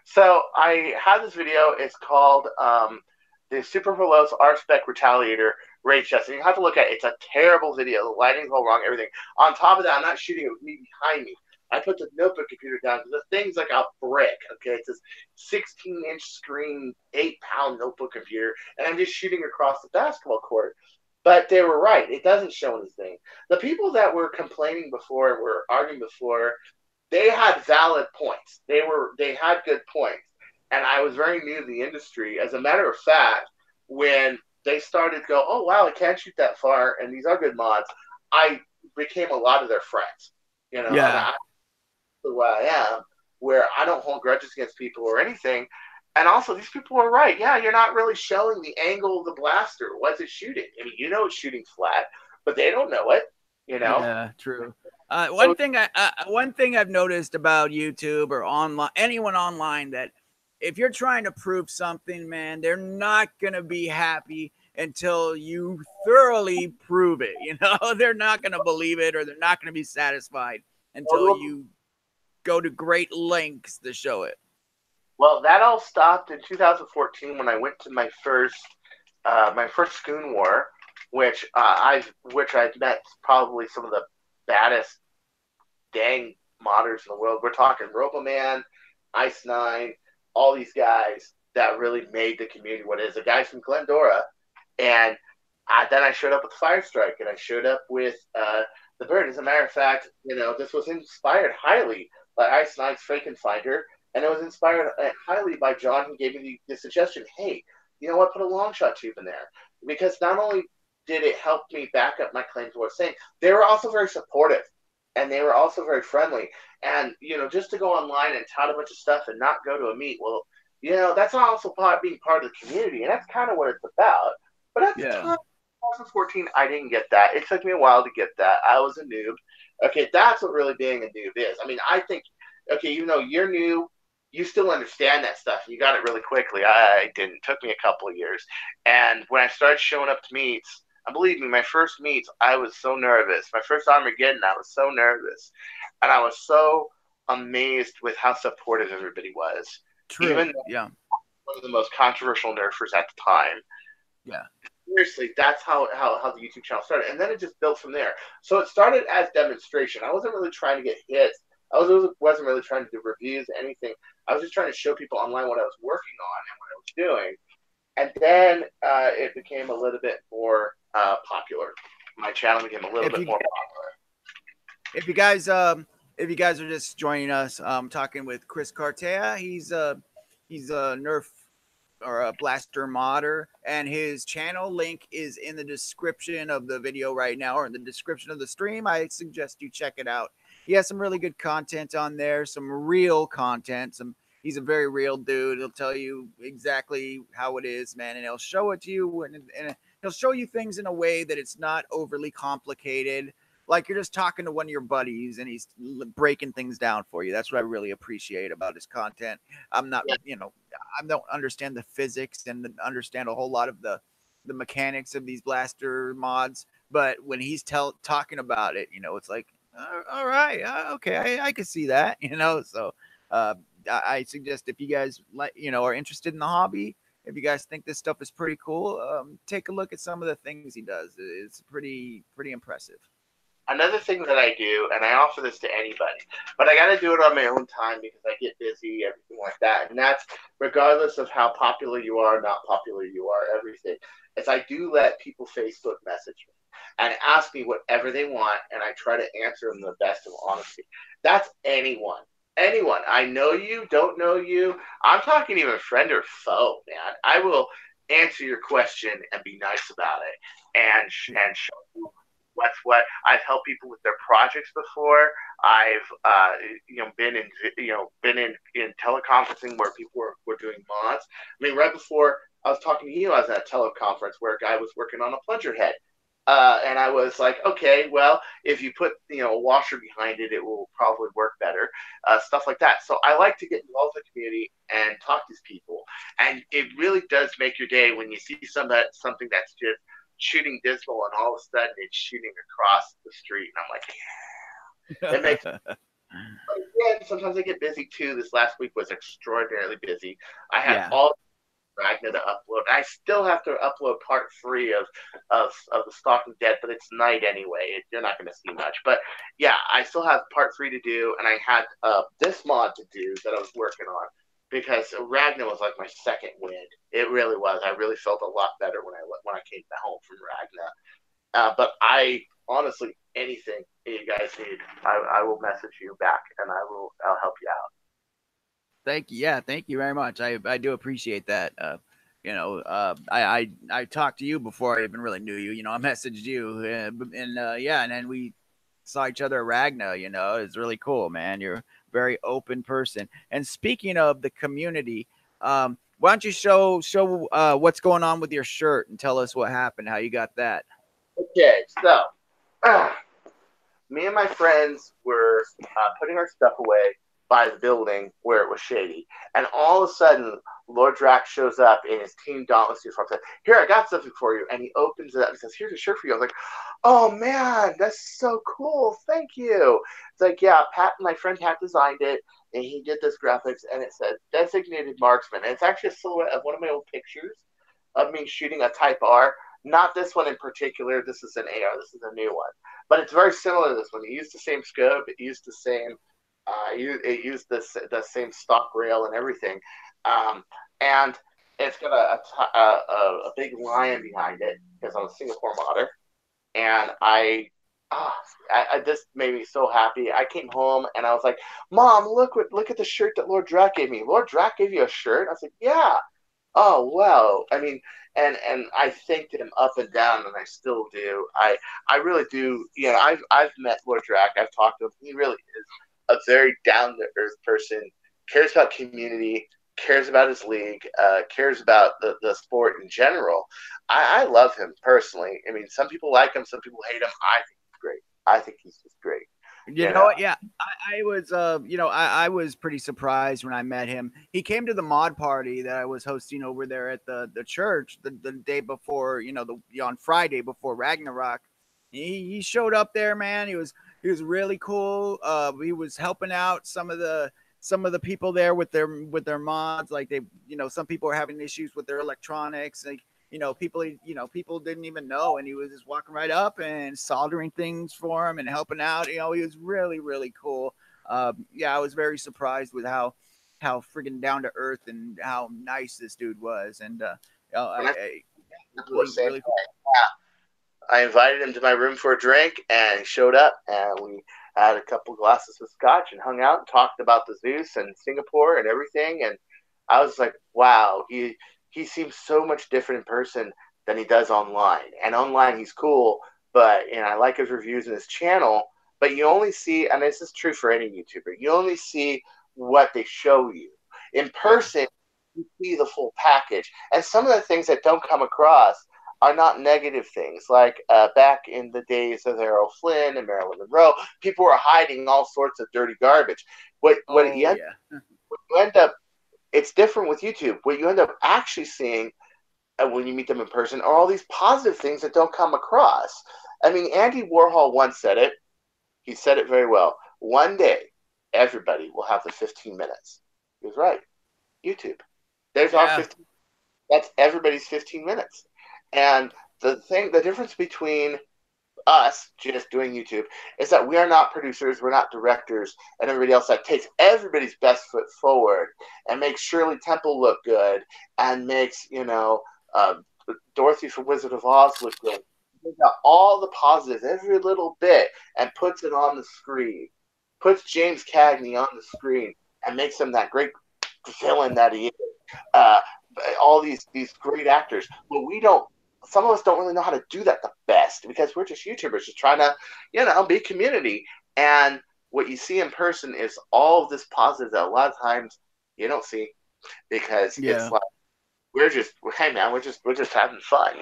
So I have this video. It's called the Super Veloce R-Spec Retaliator Race Test. And you have to look at it. It's a terrible video. The lighting's all wrong, everything. On top of that, I'm not shooting it with me behind me. I put the notebook computer down because the thing's like a brick, okay? It's this 16-inch screen, 8-pound notebook computer, and I'm just shooting across the basketball court. But they were right. It doesn't show anything. The people that were complaining before and were arguing before, they had valid points. They had good points. And I was very new to the industry. As a matter of fact, when they started to go, oh, wow, I can't shoot that far, and these are good mods, I became a lot of their friends. Yeah. The way I am, where I don't hold grudges against people or anything. And also, these people are right. Yeah, you're not really showing the angle of the blaster. What's it shooting? I mean, it's shooting flat, but they don't know it, Yeah, true. One thing I've noticed about YouTube or online, anyone online, that if you're trying to prove something, man, they're not gonna be happy until you thoroughly prove it. You know, they're not gonna believe it, or they're not gonna be satisfied until you go to great lengths to show it. Well, that all stopped in 2014 when I went to my first Schoon War, I've met probably some of the baddest dang modders in the world. We're talking Roboman, Ice Nine, all these guys that really made the community what it is. The guys from Glendora, and then I showed up with Fire Strike, and I showed up with the Bird. As a matter of fact, this was inspired highly by Ice Nine's Frankenfinder, and it was inspired highly by John, who gave me the suggestion, hey, you know what, put a long shot tube in there. Because not only did it help me back up my claims to what I was saying, they were also very supportive, and they were also very friendly. And, just to go online and tout a bunch of stuff and not go to a meet, well, that's also being part of the community, and that's kind of what it's about. But at the time, 2014, I didn't get that. It took me a while to get that. I was a noob. Okay, that's what really being a noob is. I mean, I think, okay, you're new, you still understand that stuff. You got it really quickly. I didn't. It took me a couple of years. And when I started showing up to meets, and believe me, my first meets, I was so nervous. My first Armageddon, I was so nervous. And I was so amazed with how supportive everybody was. True. Even one of the most controversial nerfers at the time. Yeah. Seriously, that's how the YouTube channel started. And then it just built from there. So it started as demonstration. I wasn't really trying to get hits. I wasn't really trying to do reviews, anything. I was just trying to show people online what I was working on and what I was doing. And then it became a little bit more popular. My channel became a little bit more popular. If you guys are just joining us, talking with Chris Cartaya. He's a Nerf or a blaster modder, and his channel link is in the description of the video right now, or in the description of the stream. I suggest you check it out. He has some really good content on there, some real content. He's a very real dude. He'll tell you exactly how it is, man, and he'll show it to you, and he'll show you things in a way that it's not overly complicated. Like you're just talking to one of your buddies, and he's breaking things down for you. That's what I really appreciate about his content. I'm not, I don't understand the physics and understand a whole lot of the mechanics of these blaster mods, but when he's talking about it, it's like, all right, okay, I can see that, So I suggest, if you guys are interested in the hobby, if you guys think this stuff is pretty cool, take a look at some of the things he does. It's pretty impressive. Another thing that I do, and I offer this to anybody, but I got to do it on my own time because I get busy, everything like that. And that's regardless of how popular you are, not popular you are, everything. Is I do let people Facebook message me and ask me whatever they want, and I try to answer them the best of honesty. That's anyone. Anyone. I know you, don't know you. I'm talking even friend or foe, man. I will answer your question and be nice about it and show you what's what. I've helped people with their projects before. I've been in teleconferencing where people were doing mods. I mean, right before I was talking to you, I was at a teleconference where a guy was working on a plunger head. And I was like, okay, well, if you put a washer behind it, it will probably work better, stuff like that. So I like to get involved in the community and talk to these people, and it really does make your day when you see something that's just shooting dismal, and all of a sudden it's shooting across the street, and I'm like, yeah. It makes. But again, sometimes I get busy too. This last week was extraordinarily busy. I had all Ragnar to upload. I still have to upload part 3 of the Stalking Dead, but it's night anyway. You're not going to see much. But yeah, I still have part 3 to do, and I had this mod to do that I was working on, because Ragnar was like my second win. It really was. I really felt a lot better when I came home from Ragnar. But I honestly, anything you guys need, I will message you back, and I'll help you out. Thank you. Yeah, thank you very much. I do appreciate that. I talked to you before I even really knew you. I messaged you, and then we saw each other at Ragna. It's really cool, man. You're a very open person. And speaking of the community, why don't you show what's going on with your shirt and tell us what happened, how you got that? Okay, so me and my friends were putting our stuff away by the building where it was shady, and all of a sudden, Lord Drax shows up in his Team Dauntless uniform. Said, "Here, I got something for you," and he opens it up and says, "Here's a shirt for you." I was like, "Oh man, that's so cool! Thank you." It's like, yeah, Pat, my friend Pat designed it, and he did this graphics, and it said "Designated Marksman," and it's actually a silhouette of one of my old pictures of me shooting a Type R. Not this one in particular. This is an AR. This is a new one, but it's very similar to this one. It used the same scope. It used the same. It used the same stock rail and everything, and it's got a big lion behind it because I'm a Singapore modder, and this made me so happy. I came home and I was like, "Mom, look at the shirt that Lord Drac gave me. Lord Drac gave you a shirt?" I was like, "Yeah." Oh wow! I mean, and I thanked him up and down, and I still do. I really do. You know, I've met Lord Drac. I've talked to him. He really is a very down to earth person. Cares about community. Cares about his league. Cares about the sport in general. I love him personally. I mean, some people like him. Some people hate him. I think he's great. I think he's just great. You know what? Yeah, I was, I was pretty surprised when I met him. He came to the mod party that I was hosting over there at the church the day before, on Friday before Ragnarok. He showed up there, man. He was really cool. He was helping out some of the people there with their mods. Like some people were having issues with their electronics. Like people didn't even know, and he was just walking right up and soldering things for him and helping out. He was really, really cool. I was very surprised with how friggin' down to earth and how nice this dude was. And really cool. I invited him to my room for a drink, and he showed up, and we had a couple glasses of scotch and hung out and talked about the Zeus and Singapore and everything. And I was like, wow, he seems so much different in person than he does online. And online, he's cool, but I like his reviews and his channel. But you only see, and this is true for any YouTuber, you only see what they show you. In person, you see the full package. And some of the things that don't come across are not negative things. Like back in the days of Errol Flynn and Marilyn Monroe, people were hiding all sorts of dirty garbage. What you end up, it's different with YouTube. What you end up actually seeing when you meet them in person are all these positive things that don't come across. I mean, Andy Warhol once said it. He said it very well. One day, everybody will have the 15 minutes. He was right. YouTube. There's our 15. That's everybody's 15 minutes. And the difference between us just doing YouTube is that we are not producers, we're not directors, and everybody else that takes everybody's best foot forward and makes Shirley Temple look good and makes Dorothy from Wizard of Oz look good. Got all the positives, every little bit, and puts it on the screen. Puts James Cagney on the screen and makes him that great villain that he is. All these great actors. But we don't. Some of us don't really know how to do that the best because we're just YouTubers, just trying to, be community. And what you see in person is all of this positive that a lot of times you don't see because it's like we're just having fun,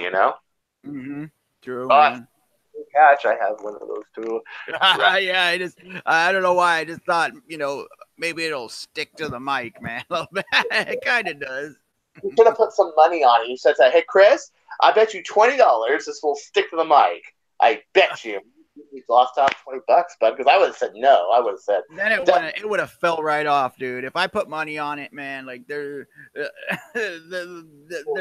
Mm-hmm. True. Catch, I have one of those too. Yeah, I don't know why. I just thought, maybe it'll stick to the mic, man. It kind of does. You should have put some money on it. You said, "Hey, Chris, I bet you $20 this will stick to the mic." I bet you. You lost out $20, bud. Because I would have said no. I would have said. Then it would have fell right off, dude. If I put money on it, man, like there's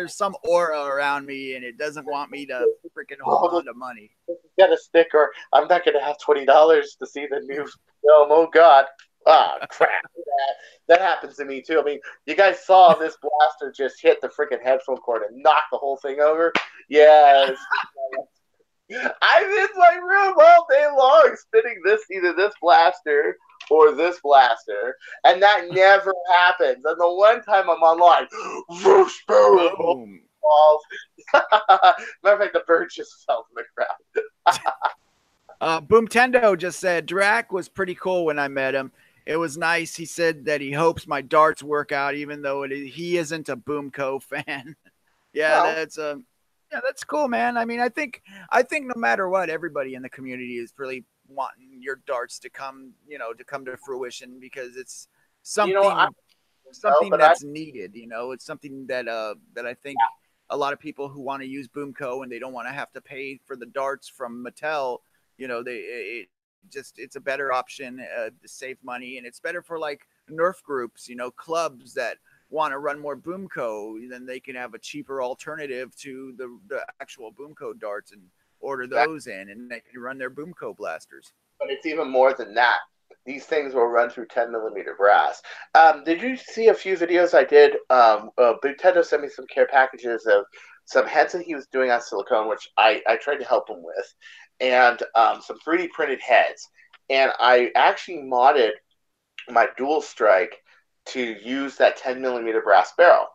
some aura around me, and it doesn't want me to freaking hold on to money. Get a stick, or I'm not going to have $20 to see the new film. Oh God. Ah, crap. That happens to me too. I mean, you guys saw this blaster just hit the freaking headphone cord and knock the whole thing over. Yes. I'm in my room all day long spinning either this blaster or this blaster, and that never happens. And the one time I'm online, whoosh, boom. Matter of fact, the bird just fell to the ground. Boomtendo just said Drac was pretty cool when I met him. It was nice. He said that he hopes my darts work out, even though he isn't a Boomco fan. That's Yeah, that's cool, man. I mean, I think no matter what, everybody in the community is really wanting your darts to come, to come to fruition because it's You know, I something know, something but I that's needed. It's something that that I think a lot of people who want to use Boomco and they don't want to have to pay for the darts from Mattel, it's a better option to save money, and it's better for like Nerf groups, clubs that want to run more Boomco, then they can have a cheaper alternative to the actual Boomco darts and order those in, and they can run their Boomco blasters. but it's even more than that. These things will run through 10 millimeter brass. Did you see a few videos I did? Nintendo sent me some care packages of some heads that he was doing on silicone, which I tried to help him with, and some 3D printed heads. And I actually modded my dual strike to use that 10 millimeter brass barrel.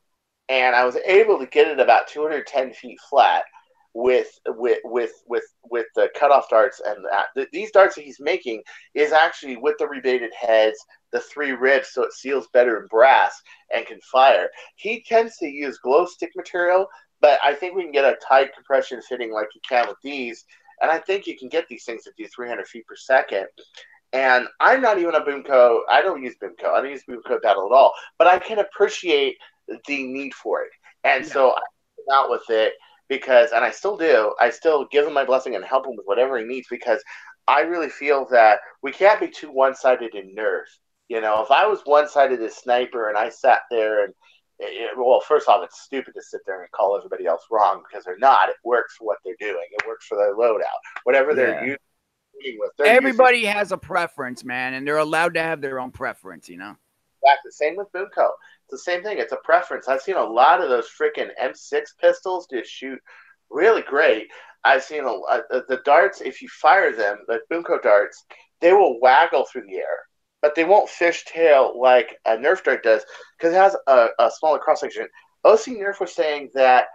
And I was able to get it about 210 feet flat with the cutoff darts, and these darts that he's making is actually with the rebated heads, the 3 ribs, so it seals better in brass and can fire. He tends to use glow stick material, but I think we can get a tight compression fitting like you can with these, and I think you can get these things to do 300 feet per second. And I'm not even a Boomco. I don't use Boomco. I don't use Boomco battle at all. But I can appreciate the need for it, and so I came out with it because, and I still do. I still give him my blessing and help him with whatever he needs because I really feel that we can't be too one-sided in Nerf. If I was one-sided as sniper and I sat there and well, first off, it's stupid to sit there and call everybody else wrong because they're not. It works for what they're doing. It works for their loadout, whatever they're using. Everybody has a preference, man, and they're allowed to have their own preference, Exactly. Same with Boomco. It's the same thing. It's a preference. I've seen a lot of those freaking M6 pistols just shoot really great. I've seen the darts, if you fire them, the Boomco darts, they will waggle through the air, but they won't fishtail like a Nerf dart does because it has a smaller cross section. OC Nerf was saying that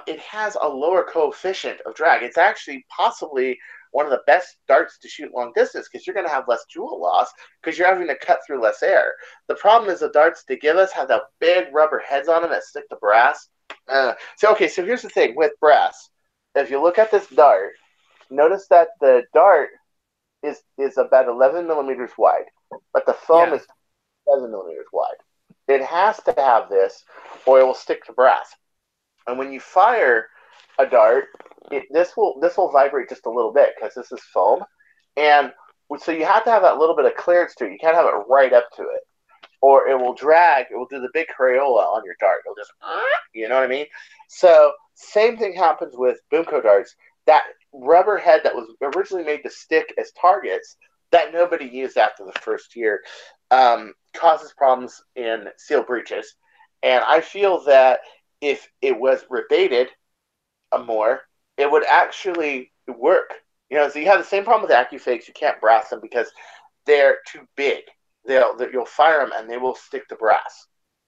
it has a lower coefficient of drag. It's actually possibly one of the best darts to shoot long distance because you're going to have less jewel loss because you're having to cut through less air. The problem is the darts they give us have that big rubber heads on them that stick to brass. So here's the thing with brass. If you look at this dart, notice that the dart is about 11 millimeters wide, but the foam is 7 millimeters wide. It has to have this or it will stick to brass. And when you fire a dart, this will vibrate just a little bit because this is foam, and so you have to have that little bit of clearance to it. You can't have it right up to it, or it will drag. It will do the big Crayola on your dart. It'll just, you know what I mean? So same thing happens with Boomco darts. That rubber head that was originally made to stick as targets that nobody used after the first year causes problems in seal breaches, and I feel that if it was rebated more, it would actually work. So you have the same problem with AccuFakes. You can't brass them because they're too big. You'll fire them and they will stick to brass,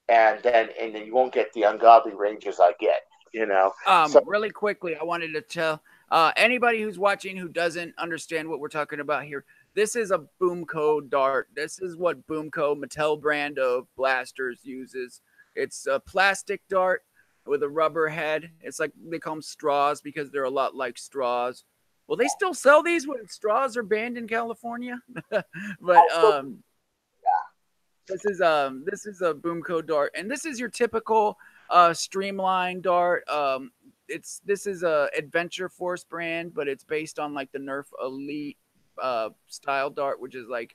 and then you won't get the ungodly ranges I get. Really quickly, I wanted to tell anybody who's watching who doesn't understand what we're talking about here. This is a Boomco dart. This is what Boomco Mattel brand of blasters uses. It's a plastic dart with a rubber head. It's like they call them straws because they're a lot like straws. Will they still sell these when straws are banned in California? But this is a Boomco dart, and this is your typical streamlined dart. This is a Adventure Force brand, but it's based on like the Nerf Elite style dart, which is like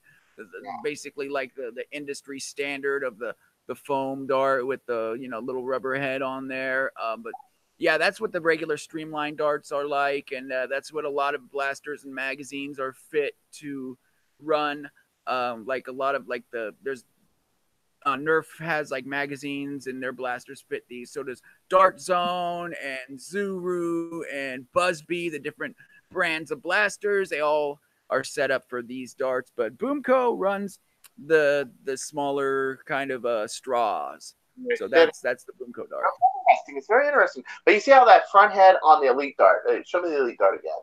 basically like the industry standard of the foam dart with the little rubber head on there. But yeah, that's what the regular streamlined darts are like, and that's what a lot of blasters and magazines are fit to run. Like a lot of like there's Nerf has like magazines and their blasters fit these. So does Dart Zone and Zuru and Buzzbee, the different brands of blasters. They all are set up for these darts, but Boomco runs the smaller kind of straws. So that's the Boomco dart. Interesting. It's very interesting. But you see how that front head on the Elite dart? Show me the Elite dart again.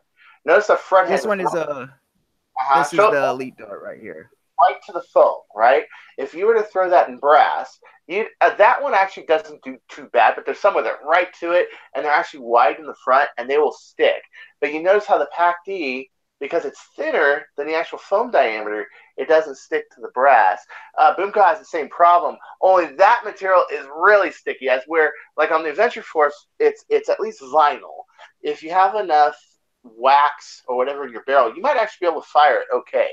Notice the front head. This one is this is the Elite dart right here. right to the foam, right? If you were to throw that in brass, that one actually doesn't do too bad, but there's some with it right to it, and they're actually wide in the front, and they will stick. But you notice how the Pac D, because it's thinner than the actual foam diameter, it doesn't stick to the brass. Boomco has the same problem, only that material is really sticky, as where, like on the Adventure Force, it's at least vinyl. If you have enough wax or whatever in your barrel, you might actually be able to fire it okay.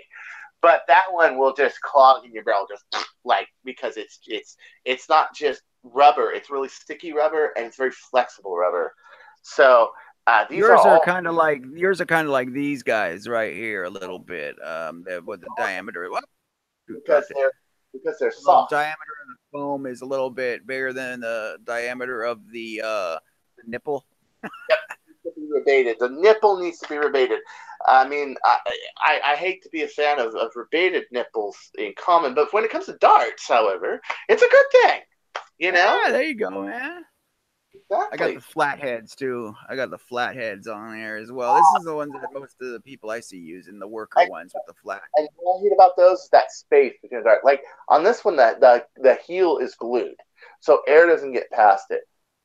But that one will just clog in your barrel, just like, because it's not just rubber; it's really sticky rubber, and it's very flexible rubber. So these are Yours are all kind of like these guys right here a little bit. With the diameter. What? because they're The soft. diameter of the foam is a little bit bigger than the diameter of the nipple. To be rebated. The nipple needs to be rebated. I mean, I hate to be a fan of rebated nipples in common, but when it comes to darts, however, it's a good thing. You know? Yeah, there you go, man. I got Exactly. the flatheads too. I got the flatheads on there as well. This is the ones that most of the people I see using, the worker And, ones with the flat. and what I hate about those is that space between the dart. Like on this one, the heel is glued, so air doesn't get past it.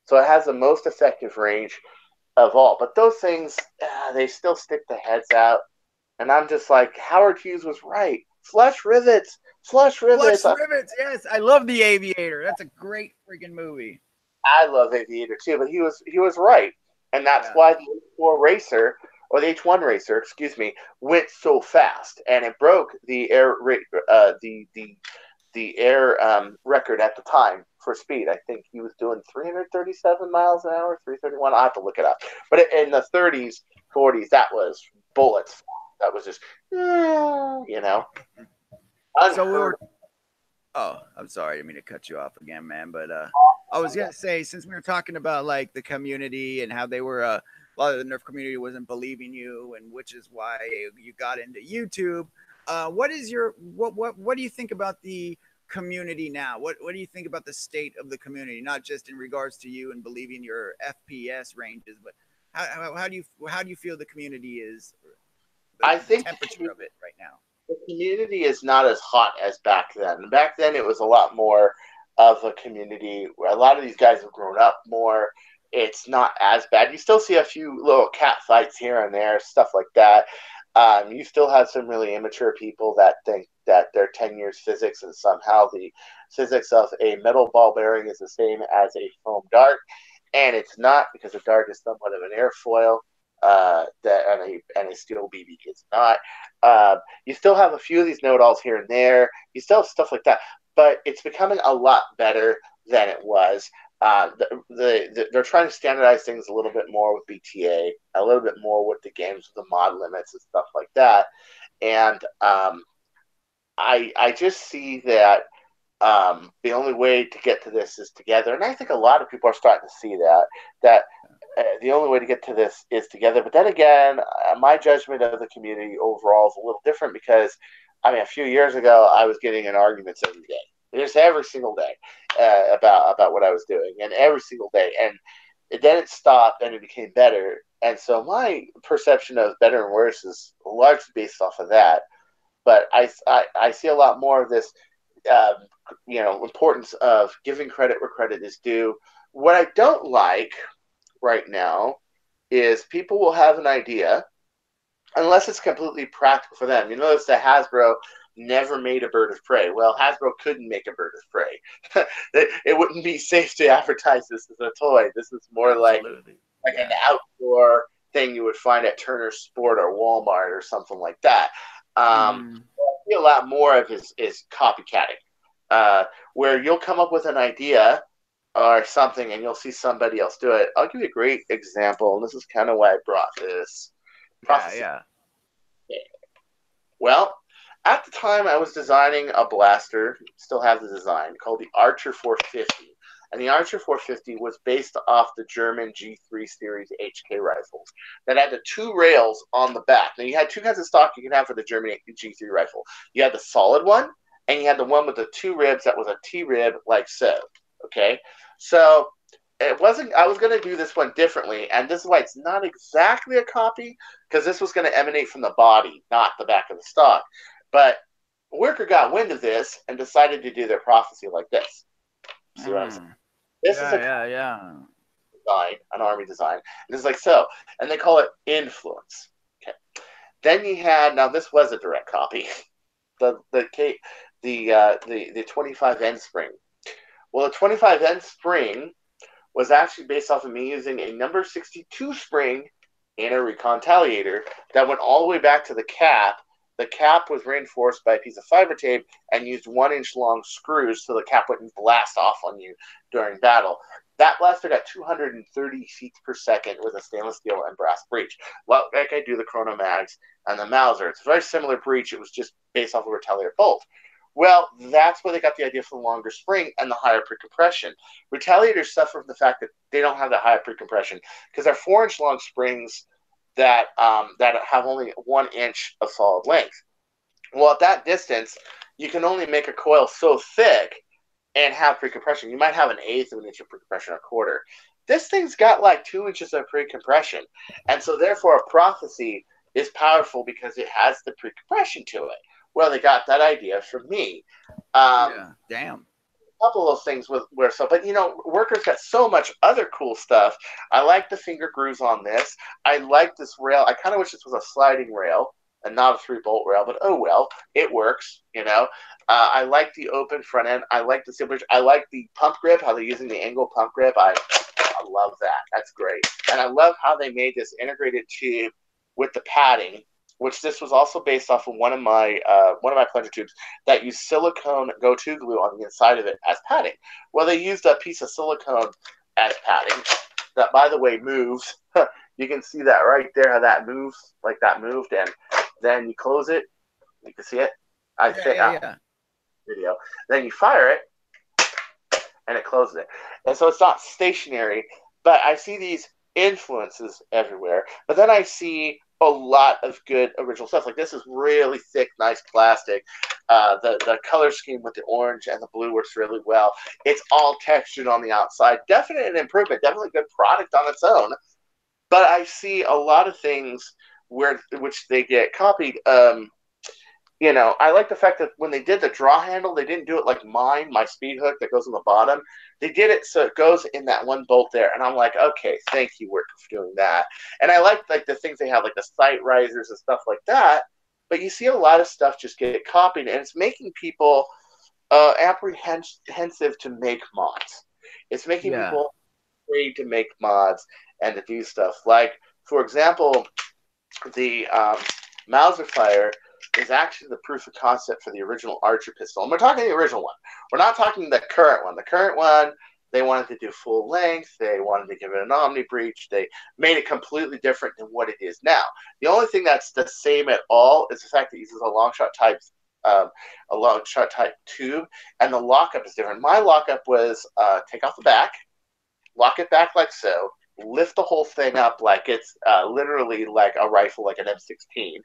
So it has the most effective range of all. But those things, they still stick the heads out. And I'm just like, Howard Hughes was right. Flush rivets, flush Flush rivets. rivets, yes. I love The Aviator. That's a great freaking movie. I love Aviator too, but he was right, and that's Yeah. why the H4 racer or the H1 racer, excuse me, went so fast, and it broke the air record at the time for speed. I think he was doing 337 miles an hour, 331. I have to look it up, but in the 30s, 40s, that was bullets. That was just, So we unheard. were. Oh, I'm sorry. I didn't mean to cut you off again, man. But I was gonna say, since we were talking about like the community and how they were a lot of the Nerf community wasn't believing you, and which is why you got into YouTube. What is your what do you think about the community now? What do you think about the state of the community, not just in regards to you and believing your FPS ranges, but how do you feel the community is, I the think temperature of it right now? the community is not as hot as back then. Back then, it was a lot more of a community where a lot of these guys have grown up more. It's not as bad. You still see a few little cat fights here and there, stuff like that. You still have some really immature people that think that they're 10 years physics and somehow the physics of a metal ball bearing is the same as a foam dart. And it's not, because a dart is somewhat of an airfoil. And a steel BB is not. You still have a few of these know-it-alls here and there. You still have stuff like that, but it's becoming a lot better than it was. They're trying to standardize things a little bit more with BTA, a little bit more with the games with the mod limits and stuff like that. And I just see that the only way to get to this is together, and I think a lot of people are starting to see that the only way to get to this is together. But then again, my judgment of the community overall is a little different because, I mean, a few years ago, I was getting in arguments every day, just every single day, about what I was doing, and every single day, and then it stopped and it became better. And so my perception of better and worse is largely based off of that. But I see a lot more of this, um, importance of giving credit where credit is due. What I don't like right now is people will have an idea unless it's completely practical for them. You notice that Hasbro never made a bird of prey. Well, Hasbro couldn't make a bird of prey. It wouldn't be safe to advertise this as a toy. This is more Absolutely. like an outdoor thing you would find at Turner Sport or Walmart or something like that. Mm-hmm. I see a lot more of is copycatting, where you'll come up with an idea or something and you'll see somebody else do it. I'll give you a great example, and this is kind of why I brought this Yeah, processing. yeah. Well, at the time I was designing a blaster, still have the design, called the Archer 450. And the Archer 450 was based off the German G3 series HK rifles that had the two rails on the back. Now, you had two kinds of stock you can have for the German G3 rifle. You had the solid one, and you had the one with the two ribs that was a T-rib, like so. Okay? So, it wasn't, I was going to do this one differently, and this is why it's not exactly a copy, because this was going to emanate from the body, not the back of the stock. But A worker got wind of this and decided to do their prophecy like this. See what I'm saying? This is a Yeah. design, an army design. And it's like so. And they call it influence. Okay. Then you had, now this was a direct copy, the 25N spring. Well, the 25N spring was actually based off of me using a number 62 spring in a recontaliator that went all the way back to the cap. The cap was reinforced by a piece of fiber tape and used 1-inch long screws so the cap wouldn't blast off on you during battle. That blaster got 230 feet per second with a stainless steel and brass breech. Well, like I do the Chrono Mags and the Mauser. It's a very similar breech. It was just based off of a Retaliator bolt. Well, that's where they got the idea for the longer spring and the higher pre-compression. Retaliators suffer from the fact that they don't have that higher pre-compression because they're 4-inch long springs that have only 1 inch of solid length. Well, at that distance, you can only make a coil so thick and have pre-compression. You might have an eighth of an inch of pre-compression or a quarter. This thing's got like 2 inches of pre-compression, and so therefore a prophecy is powerful because it has the pre-compression to it. Well, they got that idea from me. Damn. A couple of those things were so, but workers got so much other cool stuff. I like the finger grooves on this. I like this rail. I kind of wish this was a sliding rail and not a 3-bolt rail, but oh well, it works. I like the open front end. I like the steel bridge. I like the pump grip. How they're using the angle pump grip. I love that. That's great. And I love how they made this integrated tube with the padding, which this was also based off of one of my plunger tubes that used silicone go-to glue on the inside of it as padding. Well, they used a piece of silicone as padding that, by the way, moves. You can see that right there, how that moves, like that moved, and then you close it. You can see it. Video. Then you fire it, and it closes it. And so it's not stationary, but I see these influences everywhere. But then I see a lot of good original stuff. Like this is really thick, nice plastic. The color scheme with the orange and the blue works really well. It's all textured on the outside. Definitely an improvement. Definitely a good product on its own. But I see a lot of things which they get copied. I like the fact that when they did the draw handle, they didn't do it like my speed hook that goes on the bottom. They did it so it goes in that one bolt there. And I'm like, okay, thank you, worker, for doing that. And I like the things they have, like the sight risers and stuff like that. But you see a lot of stuff just get copied, and it's making people apprehensive to make mods. It's making people afraid to make mods and to do stuff. Like, for example, the Mauser Fire is actually the proof of concept for the original Archer pistol. And we're talking the original one. We're not talking the current one. The current one, they wanted to do full length. They wanted to give it an omni breech. They made it completely different than what it is now. The only thing that's the same at all is the fact that it uses a long shot type tube, and the lockup is different. My lockup was take off the back, lock it back like so, lift the whole thing up like it's literally like a rifle, like an M16,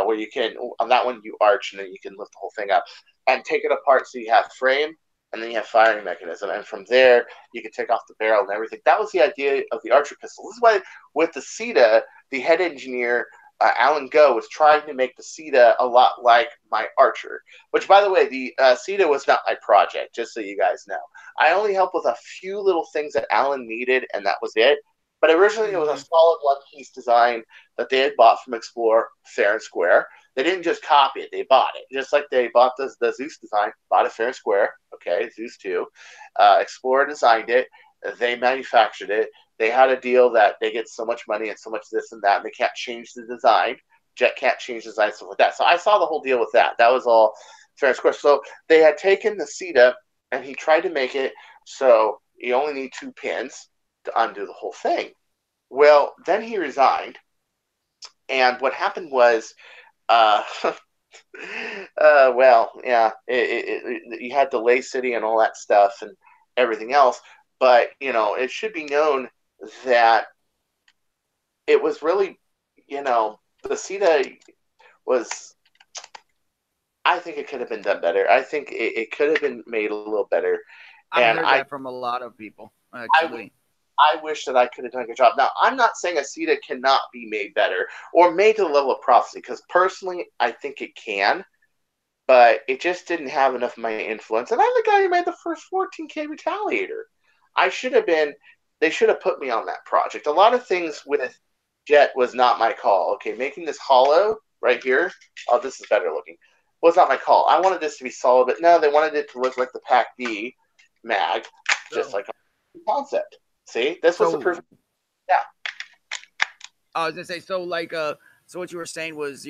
where you can, on that one you arch and then you can lift the whole thing up and take it apart so you have frame and then you have firing mechanism, and from there you can take off the barrel and everything. That was the idea of the Archer pistol. This is why with the CETA, the head engineer Alan Go was trying to make the CETA a lot like my Archer, which, by the way, the CETA was not my project, just so you guys know. I only helped with a few little things that Alan needed, and that was it. But originally, it was a solid one-piece design that they had bought from Explorer, fair and square. They didn't just copy it; they bought it, just like they bought the Zeus design, bought it fair and square. Okay, Zeus 2. Explorer designed it. They manufactured it. They had a deal that they get so much money and so much this and that, and they can't change the design. Jet can't change the design, stuff like that. So I saw the whole deal with that. That was all fair and square. So they had taken the CETA, and he tried to make it so you only need 2 pins to undo the whole thing. Well, then he resigned, and what happened was, you had Delay City and all that stuff and everything else, but, it should be known that it was really, the CETA was, I think it could have been done better. I think it could have been made a little better. I've heard that from a lot of people, actually. I wish that I could have done a good job. Now, I'm not saying a CETA cannot be made better or made to the level of prophecy, because personally, I think it can. but it just didn't have enough of my influence. And I'm the guy who made the first 14K Retaliator. I should have been. They should have put me on that project. A lot of things with Jet was not my call. Okay, making this hollow right here. Oh, this is better looking. Was not my call. I wanted this to be solid, but no, they wanted it to look like the Pac D mag, just So, like a concept. See, this was the so perfect. Yeah, I was gonna say, so like, so what you were saying was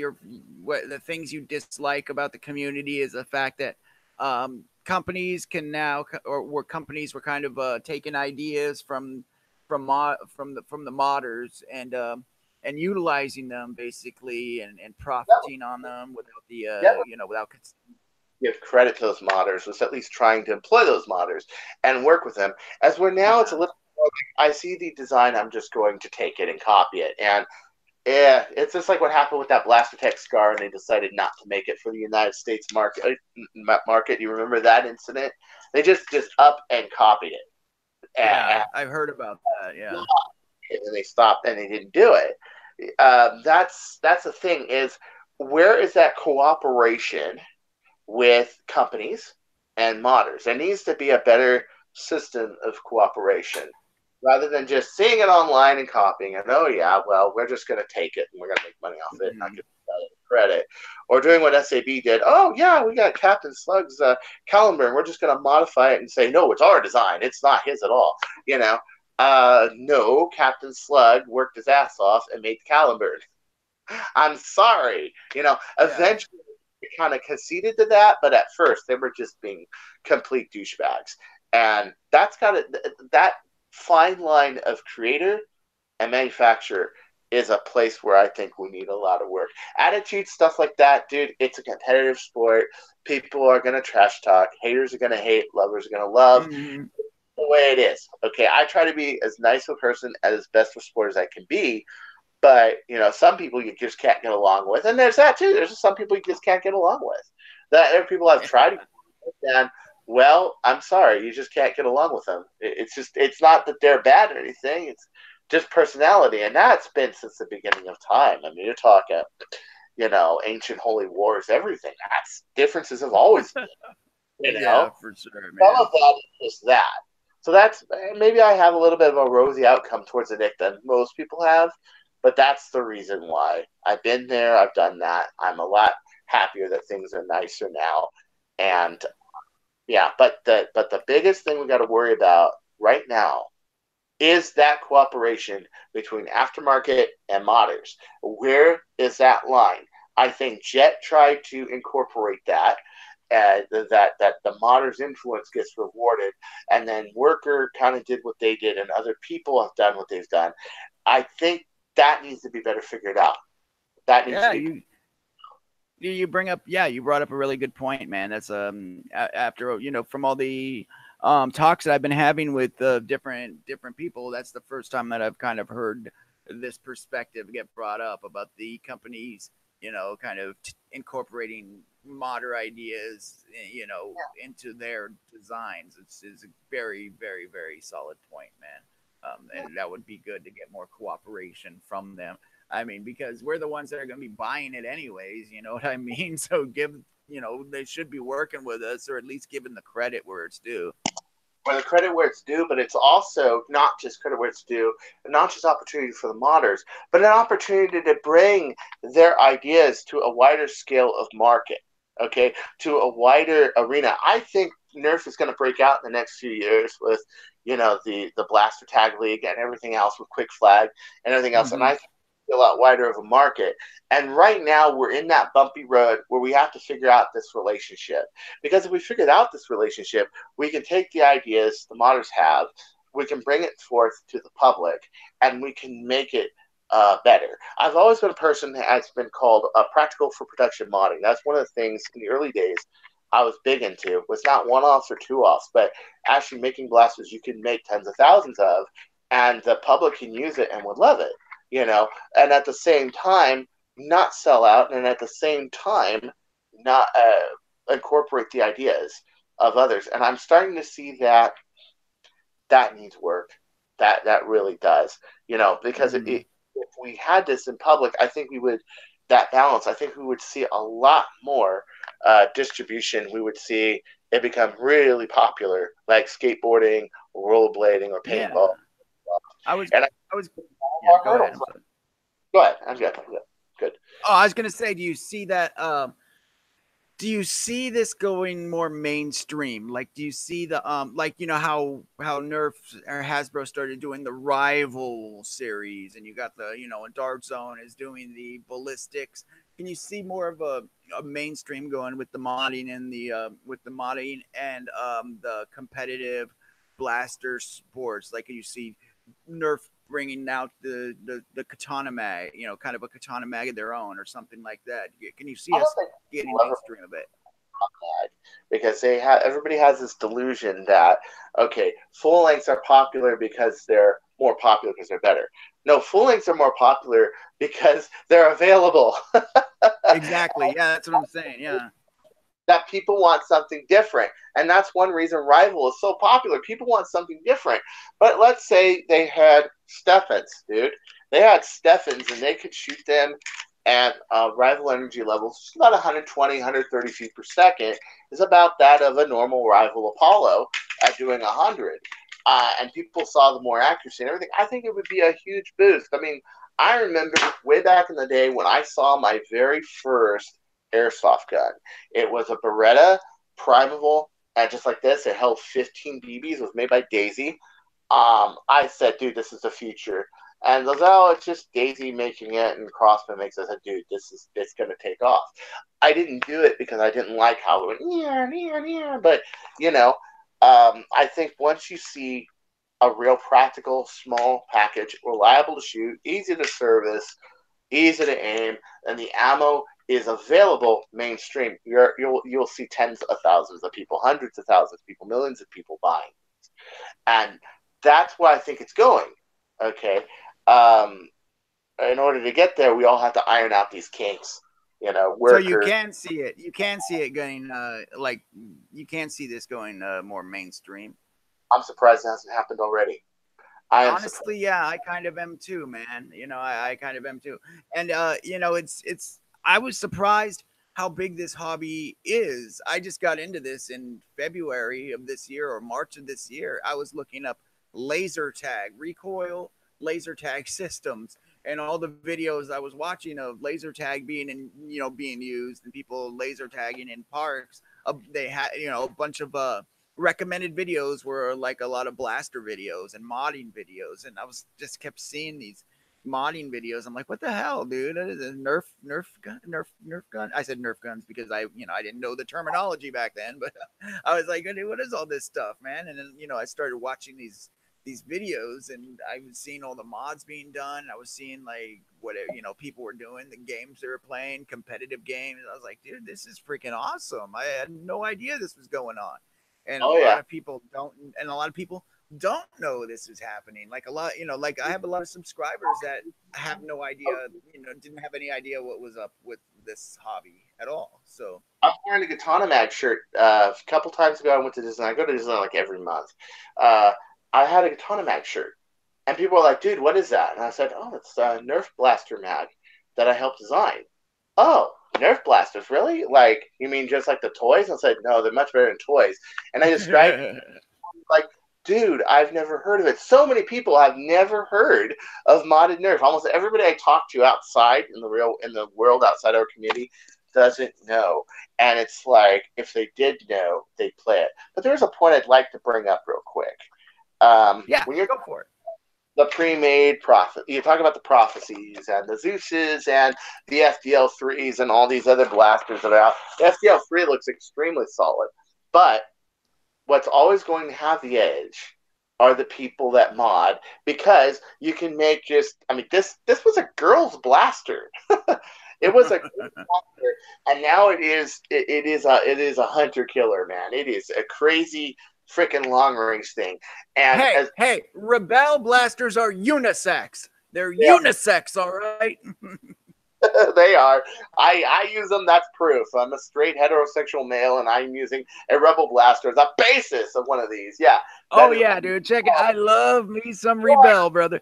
what the things you dislike about the community is the fact that companies can now, or where companies were kind of taking ideas from the modders and utilizing them basically and profiting on them without the yeah. without Give credit to those modders was at least trying to employ those modders and work with them. As we're now, it's a yeah. little more like I see the design, I'm just going to take it and copy it. And yeah, it's just like what happened with that Blaster Tech Scar, and they decided not to make it for the United States market. Market, you remember that incident? They just up and copied it, Yeah, and, I've heard about that. Yeah. and they stopped and they didn't do it. That's the thing is where is that cooperation with companies and modders? There needs to be a better system of cooperation rather than just seeing it online and copying it. Oh yeah, well we're just going to take it and we're going to make money off it, not give credit, or doing what SAB did. Oh yeah, we got Captain Slug's calendar and we're just going to modify it and say no, it's our design. It's not his at all. You know, no, Captain Slug worked his ass off and made the calendar. I'm sorry. You know, Yeah. eventually kind of conceded to that, but at first they were just being complete douchebags. And that's got it. That fine line of creator and manufacturer is a place where I think we need a lot of work. Attitude, stuff like that, dude, it's a competitive sport. People are going to trash talk. Haters are going to hate. Lovers are going to love. Mm-hmm. The way it is. Okay, I try to be as nice a person as best for sport as I can be, but you know, some people you just can't get along with, and there's that too. There's some people you just can't get along with. That there are people I've tried to get along with, and well, I'm sorry, you just can't get along with them. It's just it's not that they're bad or anything. It's just personality, and that's been since the beginning of time. I mean, you're talking, you know, ancient holy wars, everything. That's differences have always been. You Yeah, know, for sure, some of man. that is just that. So that's maybe I have a little bit of a rosy outcome towards it than most people have, but that's the reason why. I've been there, I've done that. I'm a lot happier that things are nicer now. And yeah, but the biggest thing we got to worry about right now is that cooperation between aftermarket and modders. Where is that line? I think Jet tried to incorporate that, that the modder's influence gets rewarded, and then Worker kind of did what they did, and other people have done what they've done. I think that needs to be better figured out. That needs to Yeah, be. you bring up, yeah, you brought up a really good point, man. That's after from all the talks that I've been having with different people, that's the first time that I've kind of heard this perspective get brought up about the companies, kind of incorporating modern ideas, into their designs. It's a very, very, very solid point, man. And that would be good to get more cooperation from them. I mean, because we're the ones that are going to be buying it anyways. You know what I mean? So they should be working with us, or at least giving the credit where it's due. For the credit where it's due, but it's also not just credit where it's due, and not just opportunity for the modders, but an opportunity to bring their ideas to a wider scale of market, okay, to a wider arena. I think Nerf is going to break out in the next few years with, the Blaster Tag League and everything else with Quick Flag and everything else, and Mm-hmm. I think a lot wider of a market. And right now we're in that bumpy road where we have to figure out this relationship. Because if we figured out this relationship, we can take the ideas the modders have, we can bring it forth to the public, and we can make it better. I've always been a person that has been called practical for production modding. That's one of the things in the early days I was big into. Was not one-offs or two-offs, but actually making blasters you can make tens of thousands of, and the public can use it and would love it. And at the same time, not sell out, and at the same time, not incorporate the ideas of others. And I'm starting to see that needs work. That really does. Because Mm-hmm. if we had this in public, I think we would that balance, I think we would see a lot more distribution. We would see it become really popular, like skateboarding, rollerblading, or Yeah. paintball. I was, And I was, yeah, more go ahead. hurdles. I'm sorry. Go ahead. I'm good. Good. Oh, I was going to say, do you see that? Do you see this going more mainstream? Like, do you see the like, you know how Nerf or Hasbro started doing the rival series, and you got the, you know, and Dark Zone is doing the ballistics. Can you see more of a mainstream going with the modding and the competitive blaster sports? Like, you see Nerf bringing out the katana mag, you know, kind of a katana mag of their own or something like that. Can you see I don't us think getting people ever mainstream of it? that because everybody has this delusion that okay, full lengths are popular because they're more popular because they're better. No, full lengths are more popular because they're available. Exactly. Yeah, that's what I'm saying. Yeah. That people want something different. And that's one reason Rival is so popular. People want something different. But let's say they had Stephens, dude. They had Stephens and they could shoot them at rival energy levels, just about 120, 130 feet per second, is about that of a normal rival Apollo at doing 100. And people saw the more accuracy and everything. I think it would be a huge boost. I mean, I remember way back in the day when I saw my very first airsoft gun. It was a Beretta Primable, and just like this, it held 15 BBs. It was made by Daisy. I said, dude, this is the future. And goes, oh, it's just Daisy making it, and Crossman makes it. I said, dude, it's going to take off. I didn't do it because I didn't like how it went, but, you know, I think once you see a real practical, small package, reliable to shoot, easy to service, easy to aim, and the ammo is available mainstream, you'll see tens of thousands of people, hundreds of thousands of people, millions of people buying. And that's where I think it's going. Okay. In order to get there, we all have to iron out these kinks. You know, So you workers. can see it. You can see it going like you can see this going more mainstream. I'm surprised it hasn't happened already. I am surprised. Honestly, yeah, I kind of am too, man. You know, I kind of am too. And you know, it's I was surprised how big this hobby is. I just got into this in February of this year or March of this year. I was looking up laser tag, recoil laser tag systems, and all the videos I was watching of laser tag being in, you know, being used and people laser tagging in parks. They had, you know, a bunch of recommended videos were like a lot of blaster videos and modding videos, and I was just kept seeing these modding videos. I'm like, what the hell, dude? Nerf gun, Nerf gun. I said Nerf guns because I, you know, I didn't know the terminology back then, but I was like, what is all this stuff, man? And then, you know, I started watching these videos, and I was seeing all the mods being done. I was seeing like what, you know, people were doing, the games they were playing, competitive games. I was like, dude, this is freaking awesome. I had no idea this was going on. And Oh yeah. a lot of people don't know this is happening. Like a lot, you know, like I have a lot of subscribers that have no idea, you know, didn't have any idea what was up with this hobby at all. So I'm wearing a Katana Mag shirt. A couple times ago, I went to Disney. I go to Disney like every month. I had a Katana Mag shirt, and people were like, "Dude, what is that?" And I said, "Oh, it's a Nerf Blaster Mag that I helped design." Oh, Nerf blasters, really? Like, you mean just like the toys? I said, no, they're much better than toys. And I described like, dude, I've never heard of it. So many people have never heard of modded Nerf. Almost everybody I talk to outside in the world outside our community doesn't know. And it's like, if they did know, they'd play it. But there's a point I'd like to bring up real quick. yeah, When you're go for it. the pre-made prophet, you talk about the prophecies and the Zeuses and the FDL3s and all these other blasters that are out. The FDL3 looks extremely solid, but what's always going to have the edge are the people that mod, because you can make just, I mean, this was a girl's blaster. It was a blaster, and now it is a hunter killer, man. It is a crazy freaking long range thing. And hey, Rebel blasters are unisex. They're yeah, unisex, all right. they are. I use them. That's proof. I'm a straight heterosexual male, and I'm using a Rebel blaster as a basis of one of these. Yeah. Oh yeah, dude, check it. I love me some Rebel, brother.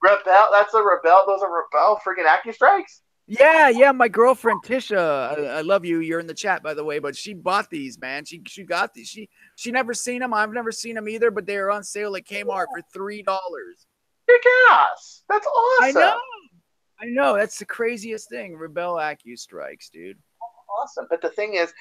Rebel. That's a Rebel. Those are Rebel freaking AccuStrikes. Yeah. My girlfriend Tisha, I love you. You're in the chat, by the way. But she bought these, man. She got these. She never seen them. I've never seen them either. But they are on sale at Kmart for $3. Kick ass. That's I know. awesome. I know. That's the craziest thing. Rebel Acu strikes, dude. Awesome. But the thing is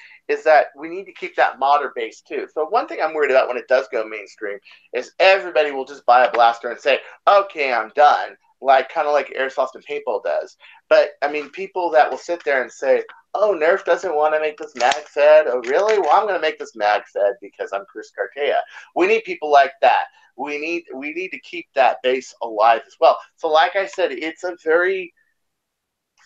that we need to keep that modder base too. So one thing I'm worried about when it does go mainstream is everybody will just buy a blaster and say, okay, I'm done. Like kind of like airsoft and paintball does. But I mean, people that will sit there and say, oh, Nerf doesn't want to make this mag fed. Oh, really? Well, I'm going to make this mag fed because I'm Chris Cartaya. We need people like that. We need to keep that base alive as well. So like I said, it's a very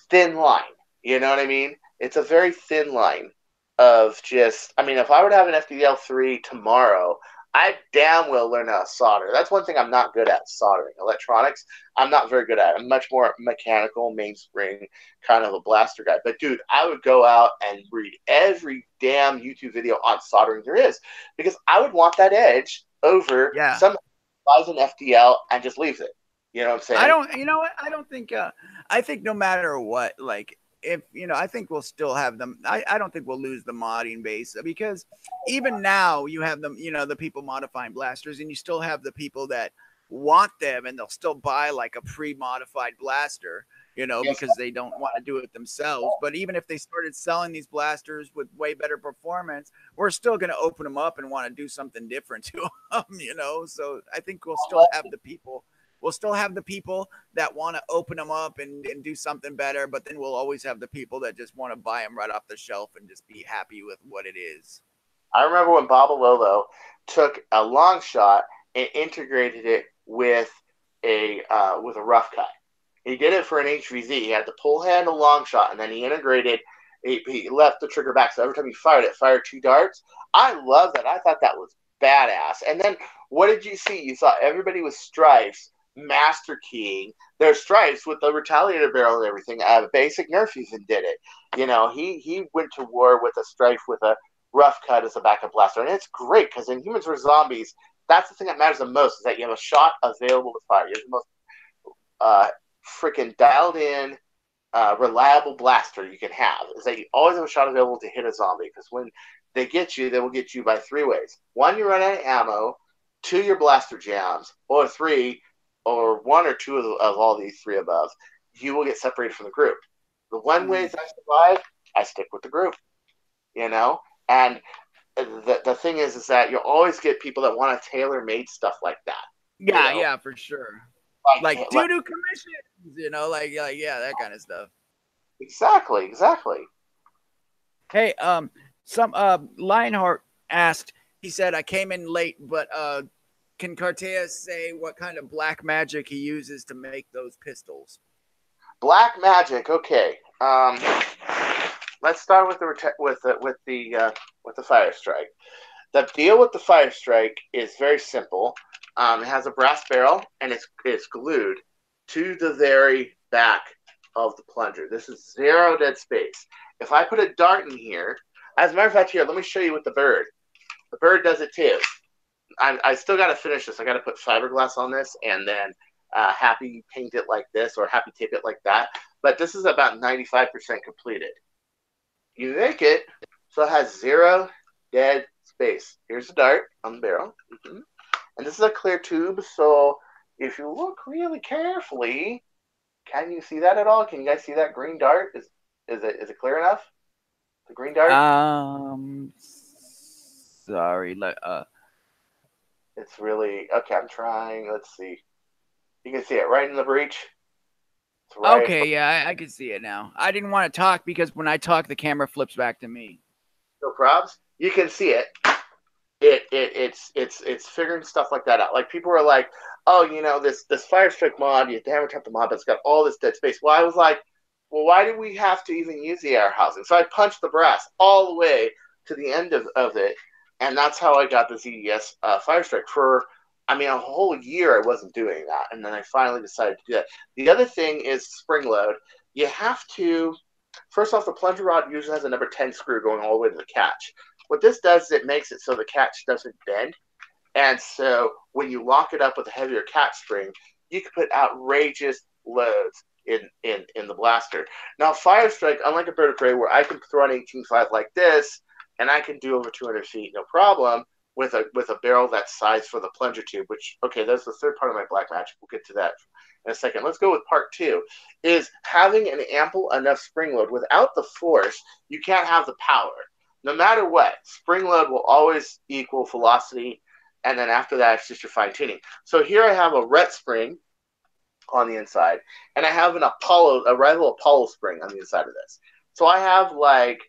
thin line. You know what I mean? It's a very thin line of just. I mean, if I were to have an FDL3 tomorrow, I damn well learn how to solder. That's one thing I'm not good at, soldering. Electronics, I'm not very good at. I'm much more mechanical, mainspring kind of a blaster guy. But dude, I would go out and read every damn YouTube video on soldering there is because I would want that edge over Yeah. some buys an FDL and just leaves it. You know what I'm saying? I don't. You know what? I don't think. I think no matter what, like if I think we'll still have them. I don't think we'll lose the modding base because even now you have them. The people modifying blasters, and you still have the people that want them, and they'll still buy like a pre-modified blaster. Yes. Because they don't want to do it themselves. But even if they started selling these blasters with way better performance, we're still going to open them up and want to do something different to them. So I think we'll still have the people. We'll still have the people that want to open them up and do something better, but then we'll always have the people that just want to buy them right off the shelf and just be happy with what it is. I remember when Babalolo took a long shot and integrated it with a rough cut. He did it for an HVZ. He had the pull handle long shot, and then he integrated. He left the trigger back, so every time he fired it, fired 2 darts. I love that. I thought that was badass. And then what did you see? You saw everybody with stripes master keying their stripes with the retaliator barrel and everything. Basic Nerf even did it. He went to war with a stripe with a rough cut as a backup blaster, and it's great because in Humans vs Zombies, that's the thing that matters the most is that you have a shot available to fire. You have the most freaking dialed in, reliable blaster you can have. Is that you always have a shot available to hit a zombie because when they get you, they will get you by 3 ways. 1, you run out of ammo. 2, your blaster jams. Or 3, or 1 or 2 of all these 3 above, you will get separated from the group. The one way that I survive, I stick with the group. And the thing is that you'll always get people that want to tailor made stuff like that. Yeah, for sure. Like doo-doo commissions, yeah, that kind of stuff. Exactly. Hey, some Lionheart asked, he said, I came in late, but can Cartayas say what kind of black magic he uses to make those pistols? Black magic, okay. Let's start with the fire strike. The deal with the fire strike is very simple. It has a brass barrel and it's glued to the very back of the plunger. This is 0 dead space. If I put a dart in here, as a matter of fact, here, let me show you with the bird. The bird does it too. I still got to finish this. I got to put fiberglass on this and then happy paint it like this or happy tape it like that. But this is about 95% completed. You make it so it has 0 dead space. Here's the dart on the barrel. Mm-hmm. And this is a clear tube, so if you look really carefully, can you see that at all? Can you guys see that green dart? Is it clear enough? The green dart? Sorry. It's really okay. I'm trying. Let's see. You can see it right in the breech. Right. Okay, yeah, I can see it now. I didn't want to talk because when I talk, the camera flips back to me. No probs. You can see it. It's figuring stuff like that out. Like people are like, oh, this fire strike mod, you hammer tap the mod, but it's got all this dead space. Well, I was like, well, why do we have to even use the air housing? So I punched the brass all the way to the end of it, and that's how I got the ZDS fire strike. For a whole year I wasn't doing that, and then I finally decided to do that. The other thing is spring load. You have to, first off, the plunger rod usually has a number 10 screw going all the way to the catch. What this does is it makes it so the catch doesn't bend. And so when you lock it up with a heavier catch spring, you can put outrageous loads in the blaster. Now, Fire Strike, unlike a Bird of Prey, where I can throw an 18.5 like this, and I can do over 200 feet, no problem, with a barrel that's sized for the plunger tube, which, okay, that's the third part of my black magic. We'll get to that in a second. Let's go with part two, is having an ample enough spring load. Without the force, you can't have the power. No matter what, spring load will always equal velocity, and then after that, it's just your fine-tuning. So here I have a Ret spring on the inside, and I have a rival Apollo spring on the inside of this. So I have like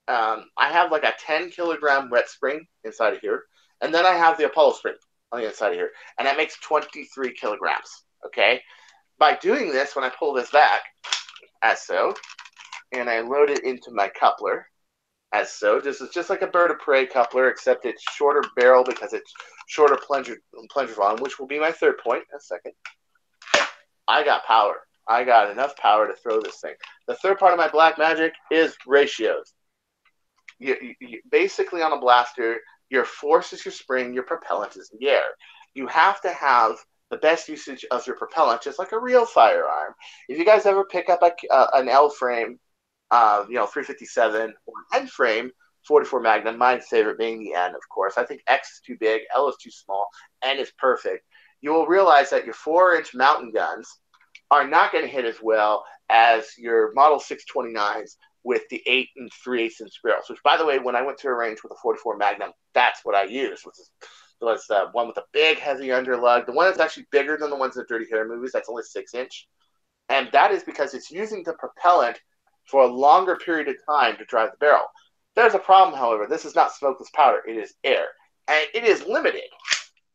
a 10 kilogram Ret spring inside of here, and then I have the Apollo spring on the inside of here, and that makes 23 kilograms. Okay, by doing this, when I pull this back, as so, and I load it into my coupler, as so, this is just like a Bird of Prey coupler, except it's shorter barrel because it's shorter plunger volume, which will be my third point in a second. I got power. I got enough power to throw this thing. The third part of my black magic is ratios. You basically, on a blaster, your force is your spring, your propellant is the air. You have to have the best usage of your propellant, just like a real firearm. If you guys ever pick up an L frame, 357, or an N frame, 44 Magnum, my favorite being the N, of course. I think X is too big, L is too small, N is perfect. You will realize that your 4-inch mountain guns are not going to hit as well as your Model 629s with the 8 3/8 inch barrels, which, by the way, when I went to a range with a 44 Magnum, that's what I used, was the one with a big, heavy underlug, the one that's actually bigger than the ones in the Dirty Harry movies, that's only 6-inch. And that is because it's using the propellant for a longer period of time to drive the barrel. There's a problem, however. This is not smokeless powder. It is air. And it is limited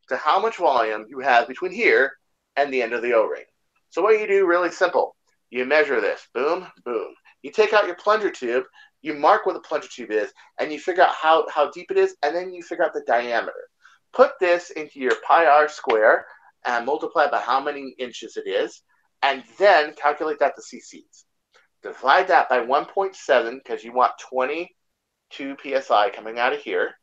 to how much volume you have between here and the end of the O-ring. So what you do, really simple. You measure this. Boom, boom. You take out your plunger tube, you mark where the plunger tube is, and you figure out how deep it is, and then you figure out the diameter. Put this into your pi r square and multiply it by how many inches it is, and then calculate that to cc's. Divide that by 1.7 because you want 22 psi coming out of here,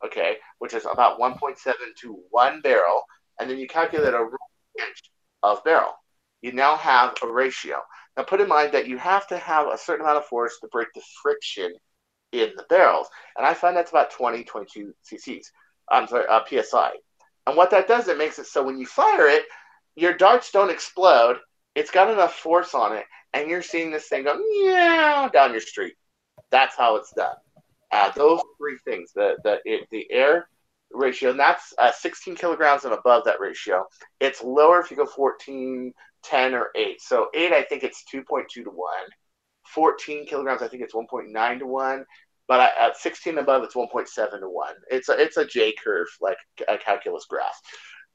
okay, which is about 1.7 to 1 barrel, and then you calculate a inch of barrel. You now have a ratio. Now put in mind that you have to have a certain amount of force to break the friction in the barrels, and I find that's about 22 cc's. PSI. And what that does, it makes it so when you fire it, your darts don't explode. It's got enough force on it, and you're seeing this thing go meow down your street. That's how it's done. Those three things, the air ratio, and that's 16 kilograms and above that ratio. It's lower if you go 14, 10, or 8. So 8, I think it's 2.2 to 1. 14 kilograms, I think it's 1.9 to 1. But at 16 above, it's 1.7 to 1. It's a J curve, like a calculus graph.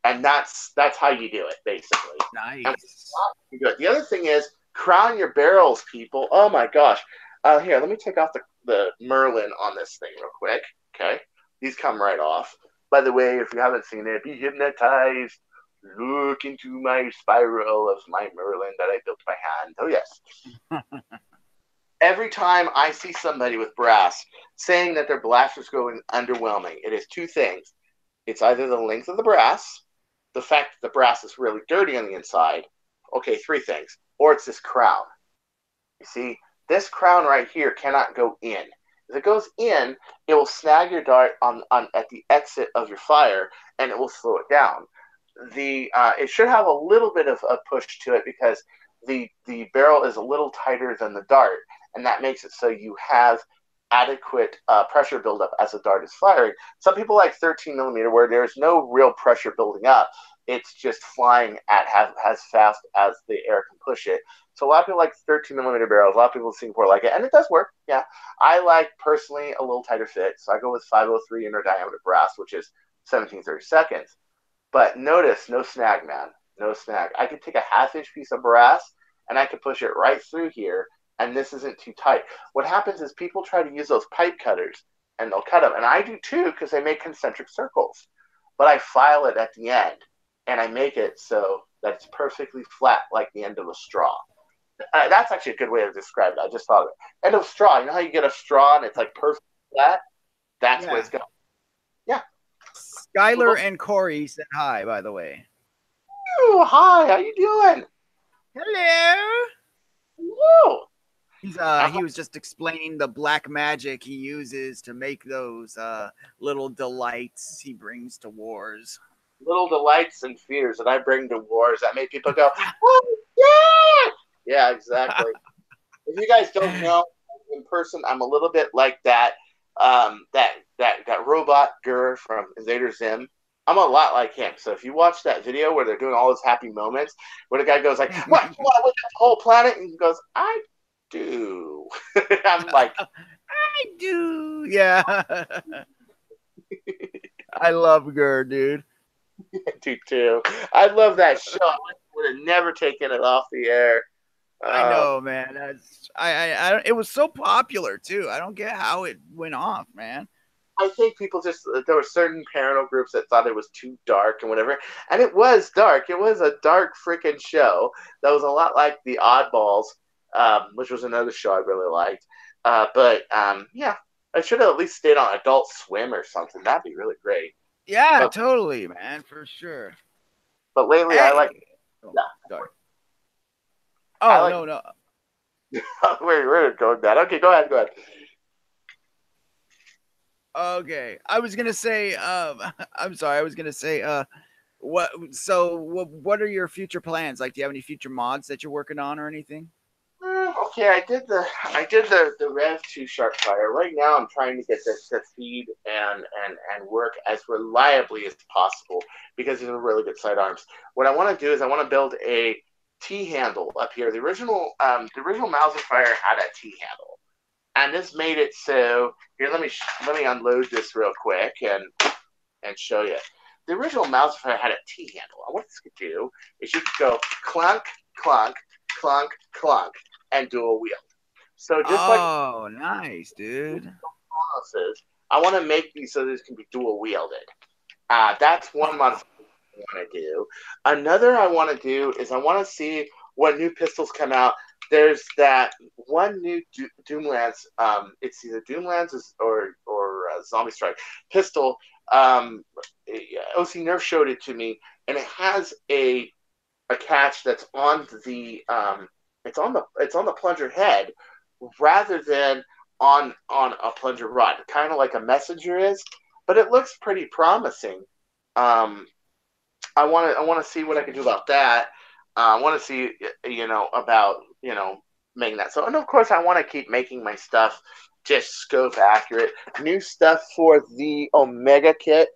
And that's how you do it, basically. Nice. The other thing is, crown your barrels, people. Oh, my gosh. Here, let me take off the Merlin on this thing real quick. Okay? These come right off. By the way, if you haven't seen it, be hypnotized. Look into my spiral of my Merlin that I built by hand. Oh, yes. Every time I see somebody with brass saying that their blaster's going underwhelming, it is two things. It's either the length of the brass, the fact that the brass is really dirty on the inside. Okay, three things. Or it's this crown. You see, this crown right here cannot go in. If it goes in, it will snag your dart at the exit of your fire, and it will slow it down. It should have a little bit of a push to it because the barrel is a little tighter than the dart, and that makes it so you have adequate pressure buildup as the dart is firing. Some people like 13 millimeter where there's no real pressure building up. It's just flying at as fast as the air can push it. So a lot of people like 13 millimeter barrels. A lot of people in Singapore like it, and it does work. Yeah, I like personally a little tighter fit, so I go with 503 inner diameter brass, which is 17/32. But notice, no snag, man. No snag. I could take a half-inch piece of brass, and I could push it right through here, and this isn't too tight. What happens is people try to use those pipe cutters, and they'll cut them. And I do, too, because they make concentric circles. But I file it at the end, and I make it so that it's perfectly flat like the end of a straw. That's actually a good way to describe it. I just thought of it. End of a straw. You know how you get a straw, and it's like perfectly flat? That's what it's going. Yeah. Skylar and Corey said hi, by the way. Ooh, hi, how you doing? Hello. Whoa. He was just explaining the black magic he uses to make those little delights he brings to wars. Little delights and fears that I bring to wars that make people go, oh, yeah! Yeah, exactly. If you guys don't know, in person, I'm a little bit like that that robot Gur from Invader Zim. I'm a lot like him. So if you watch that video where they're doing all those happy moments, where the guy goes like, "What? You want to look at the whole planet?" and he goes, "I do." I'm like, I do. Yeah. I love Gur, dude. I do too. I love that show. I would have never taken it off the air. I know, man. It was so popular too. I don't get how it went off, man. I think people just, there were certain parental groups that thought it was too dark and whatever. And it was dark. It was a dark freaking show that was a lot like The Oddballs, which was another show I really liked. Yeah, I should have at least stayed on Adult Swim or something. That'd be really great. Yeah, totally, man, for sure. But lately, I like. Oh, sorry. Oh, no. We're going bad. Okay, go ahead. Okay, I was gonna say. I'm sorry. I was gonna say. What? So, what are your future plans? Like, do you have any future mods that you're working on or anything? Okay, I did the Rev 2 Sharpfire. Right now, I'm trying to get this to feed and work as reliably as possible because these are really good sidearms. What I want to do is I want to build a T handle up here. The original Mauser Fire had a T handle, and this made it so. Here, let me unload this real quick and show you. The original Mauser Fire had a T handle. And what this could do is you could go clunk, clunk, clunk, clunk, and dual wield. So just nice, dude. I want to make these so this can be dual wielded. That's one modification I want to do. Another I want to do is I want to see what new pistols come out. There's that one new Doomlance. It's either Doomlance or Zombie Strike pistol. OC Nerf showed it to me, and it has a catch that's on the it's on the plunger head rather than on a plunger rod, kind of like a messenger is, but it looks pretty promising. I want to see what I can do about that. I want to see about making that. So, and of course, I want to keep making my stuff just scope accurate. New stuff for the Omega kit.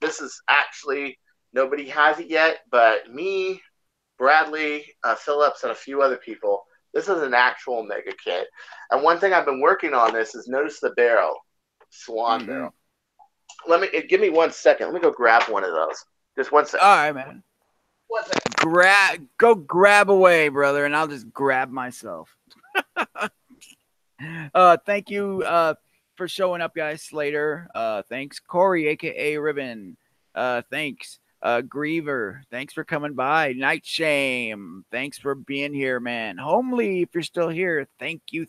This is actually nobody has it yet, but me, Bradley, Phillips, and a few other people. This is an actual Omega kit. And one thing I've been working on this is notice the barrel, swan barrel. Give me 1 second. Let me go grab one of those. Just 1 second. All right, man. 1 second. Go grab away, brother, and I'll just grab myself. Thank you for showing up, guys. Slater. Thanks. Corey, aka Ribbon. Thanks. Griever, thanks for coming by. Night Shame, thanks for being here, man. Homely, if you're still here, thank you.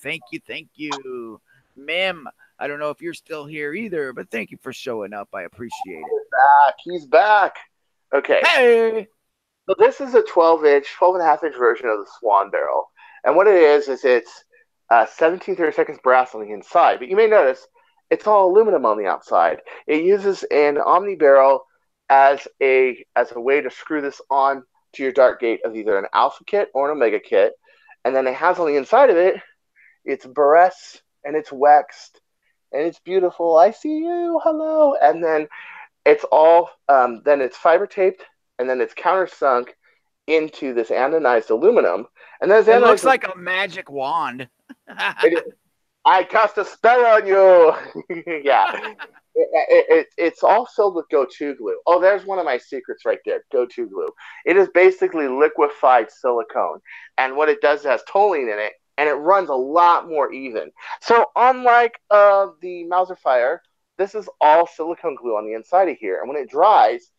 Mim, I don't know if you're still here either, but thank you for showing up. I appreciate it. He's back. Okay. Hey! So this is a 12.5-inch version of the Swan barrel. And what it is it's 17/32 brass on the inside. But you may notice it's all aluminum on the outside. It uses an Omni barrel as a way to screw this on to your dart gate of either an Alpha kit or an Omega kit. And then it has on the inside of it, it's barrette and it's waxed and it's beautiful. I see you. Hello. And then it's all, then it's fiber taped and then it's countersunk into this anodized aluminum. And then it looks like a magic wand. I cast a spell on you. Yeah. It's all filled with Go-To glue. Oh, there's one of my secrets right there, Go-To glue. It is basically liquefied silicone. And what it does, it has toluene in it, and it runs a lot more even. So unlike the Mauser Fire, this is all silicone glue on the inside of here. And when it dries,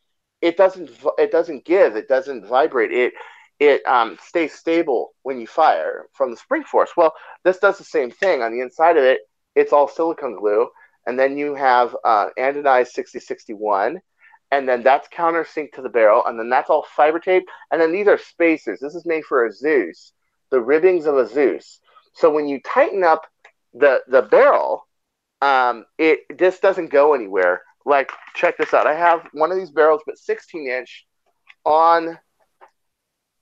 it doesn't give, it doesn't vibrate. It stays stable when you fire from the spring force. Well, this does the same thing. On the inside of it, it's all silicone glue. And then you have anodized 6061, and then that's countersink to the barrel, and then that's all fiber tape, and then these are spacers. This is made for a Zeus, the ribbings of a Zeus. So when you tighten up the barrel, it this doesn't go anywhere. Like, check this out. I have one of these barrels, but 16-inch on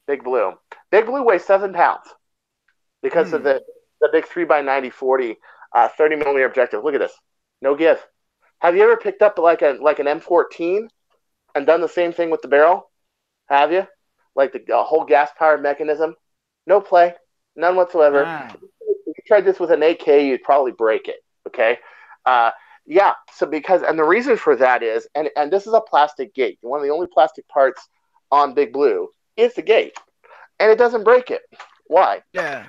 Big Blue. Big Blue weighs 7 pounds because of the big 3x90 40 30 millimeter objective. Look at this, no give. Have you ever picked up like an M14 and done the same thing with the barrel? Have you? Like the whole gas powered mechanism? No play, none whatsoever. If you tried this with an AK, you'd probably break it. Okay. Yeah. So and the reason for that is, and this is a plastic gate. One of the only plastic parts on Big Blue is the gate, and it doesn't break it. Why? Yeah.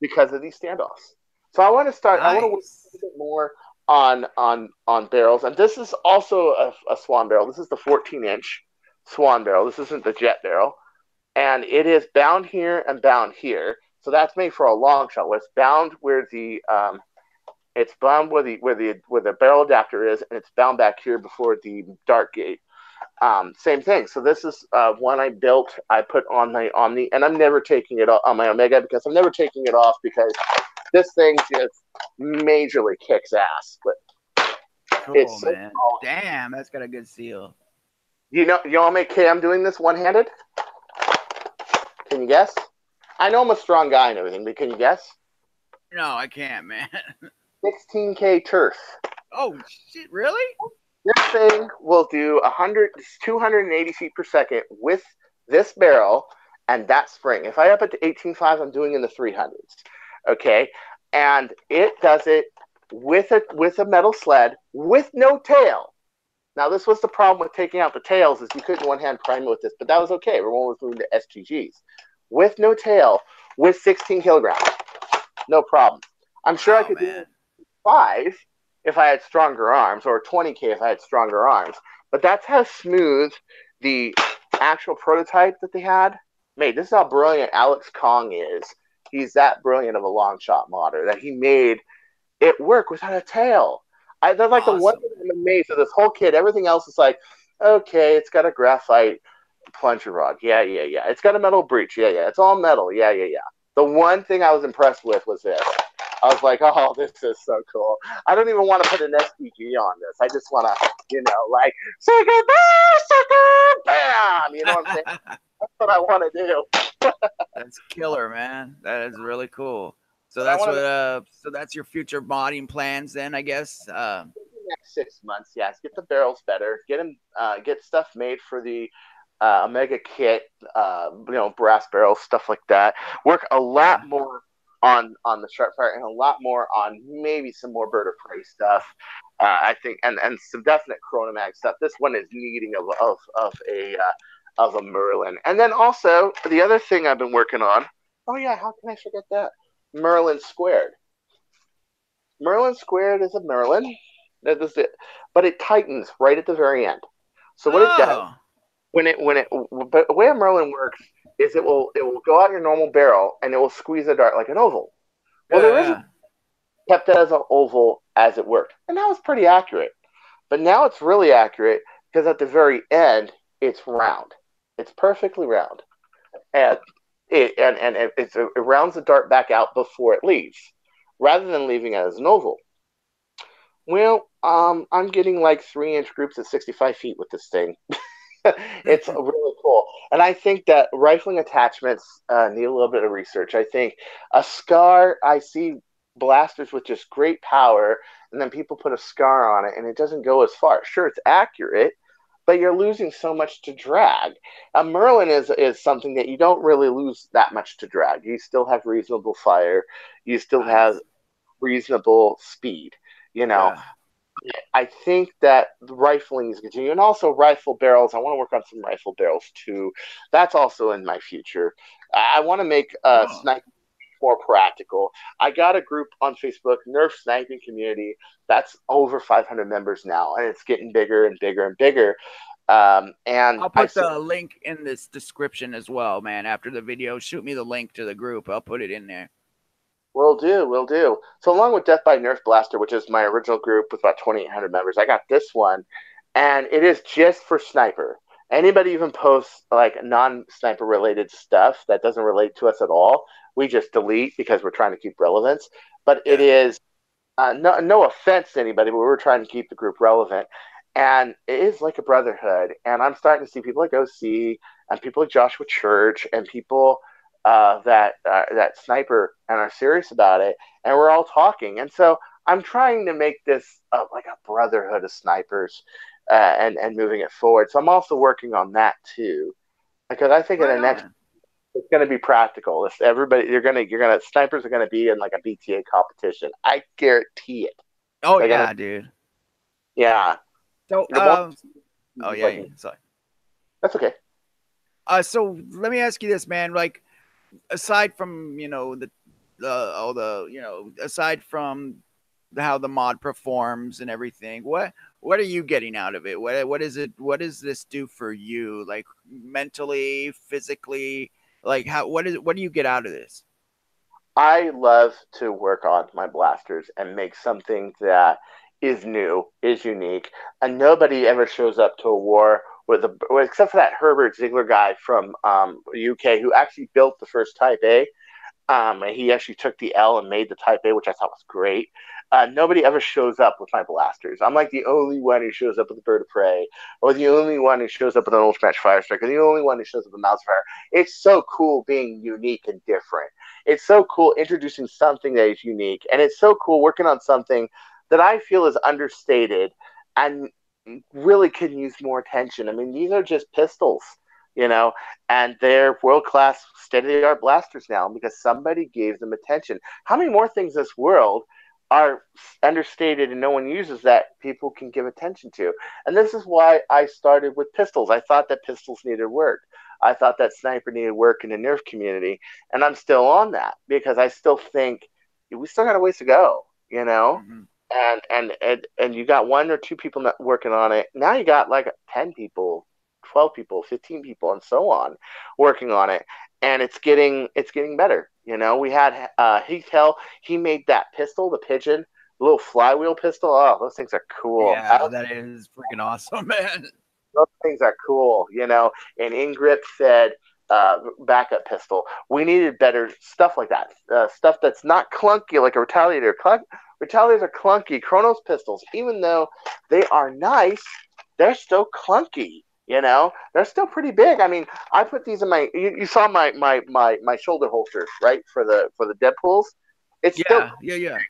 Because of these standoffs. So I want to start. Nice. I want to work a bit more on barrels, and this is also a Swan barrel. This is the 14-inch Swan barrel. This isn't the jet barrel, and it is bound here and bound here. So that's made for a long shot. Where it's bound where the where the barrel adapter is, and it's bound back here before the dart gate. Same thing. So this is one I built. I put on my Omni, and I'm never taking it off on my Omega because I'm never taking it off because this thing just majorly kicks ass. But cool, it's so man. Cool. Damn, that's got a good seal. You know how many K I'm doing this one-handed? Can you guess? I know I'm a strong guy and everything, but can you guess? No, I can't, man. 16K turf. Oh shit! Really? This thing will do 280 feet per second with this barrel and that spring. If I up it to 18.5, I'm doing in the 300s. Okay, and it does it with a metal sled with no tail. Now, this was the problem with taking out the tails, is you couldn't one-hand prime it with this, but that was okay. We're only moving to STGs. With no tail, with 16 kilograms. No problem. I'm sure I could do 5 if I had stronger arms, or 20K if I had stronger arms. But that's how smooth the actual prototype that they had made. This is how brilliant Alex Kong is. He's that brilliant of a long shot modder that he made it work without a tail. That's like awesome. The one thing I'm amazed of this whole kit. Everything else is like, okay, it's got a graphite plunger rod. Yeah. It's got a metal breech. Yeah. It's all metal. Yeah. The one thing I was impressed with was this. I was like, oh, this is so cool. I don't even want to put an SPG on this. I just want to, like, say goodbye, sucker, bam. You know what I'm saying? That's what I want to do. That's killer, man. That is really cool. So that's so that's your future modding plans then, I guess. Next 6 months, yes. Get the barrels better. Get stuff made for the Omega kit. Brass barrels, stuff like that. Work a lot more on the sharp fire and a lot more on maybe some more bird of prey stuff. I think, and some definite chronomag stuff. This one is needing of a Merlin, and then also the other thing I've been working on. Oh yeah, how can I forget that? Merlin Squared. Merlin Squared is a Merlin. That is it, but it tightens right at the very end. So what it does but the way a Merlin works is it will go out your normal barrel and it will squeeze a dart like an oval. Well, the original kept it as an oval as it worked, and that was pretty accurate. But now it's really accurate because at the very end it's round. It's perfectly round, and it rounds the dart back out before it leaves, rather than leaving it as an oval. Well, I'm getting like 3-inch groups at 65 feet with this thing. It's really cool. And I think that rifling attachments need a little bit of research. I think a SCAR, I see blasters with just great power, and then people put a SCAR on it, and it doesn't go as far. Sure, it's accurate, but you're losing so much to drag. A Merlin is something that you don't really lose that much to drag. You still have reasonable fire. You still have reasonable speed, Yeah. I think that the rifling is continuing. And also rifle barrels. I want to work on some rifle barrels too. That's also in my future. I want to make sniping more practical. I got a group on Facebook, Nerf Sniping Community. That's over 500 members now, and it's getting bigger and bigger and bigger. And I'll put the link in this description as well, man. After the video, shoot me the link to the group. I'll put it in there. Will do. So along with Death by Nerf Blaster, which is my original group with about 2,800 members, I got this one. and it is just for sniper. Anybody even posts like non-sniper related stuff that doesn't relate to us at all, we just delete because we're trying to keep relevance. But it Yeah. is no offense to anybody, but we're trying to keep the group relevant. And it is like a brotherhood. And I'm starting to see people like OC and people like Joshua Church and people that sniper and are serious about it. And we're all talking. And so I'm trying to make this like a brotherhood of snipers and moving it forward. So I'm also working on that too, because I think in the Right next on. it's going to be practical. If everybody, you're gonna snipers are going to be in like a BTA competition. I guarantee it. Oh They're gonna, yeah, dude. yeah. So The one, oh yeah, like yeah, sorry. that's okay. So let me ask you this, man. Like, aside from the all the aside from how the mod performs and everything, what are you getting out of it? What is it? What does this do for you? Like mentally, physically? Like how? What do you get out of this? I love to work on my blasters and make something that is new, is unique, and nobody ever shows up to a war with a well, except for that Herbert Ziegler guy from UK who actually built the first Type A. And he actually took the L and made the Type A, which I thought was great. Nobody ever shows up with my blasters. I'm like the only one who shows up with a bird of prey, or the only one who shows up with an Ultramatch Fire Strike, or the only one who shows up with a Mouse Fire. It's so cool being unique and different. It's so cool introducing something that is unique, and it's so cool working on something that I feel is understated and really could use more attention. I mean, these are just pistols, you know, and they're world class, state of the art blasters now because somebody gave them attention. How many more things in this world are understated and no one uses that people can give attention to? And this is why I started with pistols. I thought that pistols needed work. I thought that sniper needed work in the Nerf community, and I'm still on that because I still think we still got a ways to go, you know. Mm-hmm. And you got one or two people working on it. Now you got like 10 people, 12 people, 15 people, and so on working on it, and it's getting better. You know, we had he made that pistol, the pigeon, the little flywheel pistol. Oh, those things are cool. Yeah, that is freaking awesome, man. Those things are cool. You know, an in-grip fed backup pistol. We needed better stuff like that. Stuff that's not clunky like a retaliator. Retaliators are clunky. Chronos pistols, even though they are nice, they're still clunky. You know, they're still pretty big. I mean, I put these in my. You saw my shoulder holster, right, for the Deadpools. It's still, Yeah, yeah, yeah. if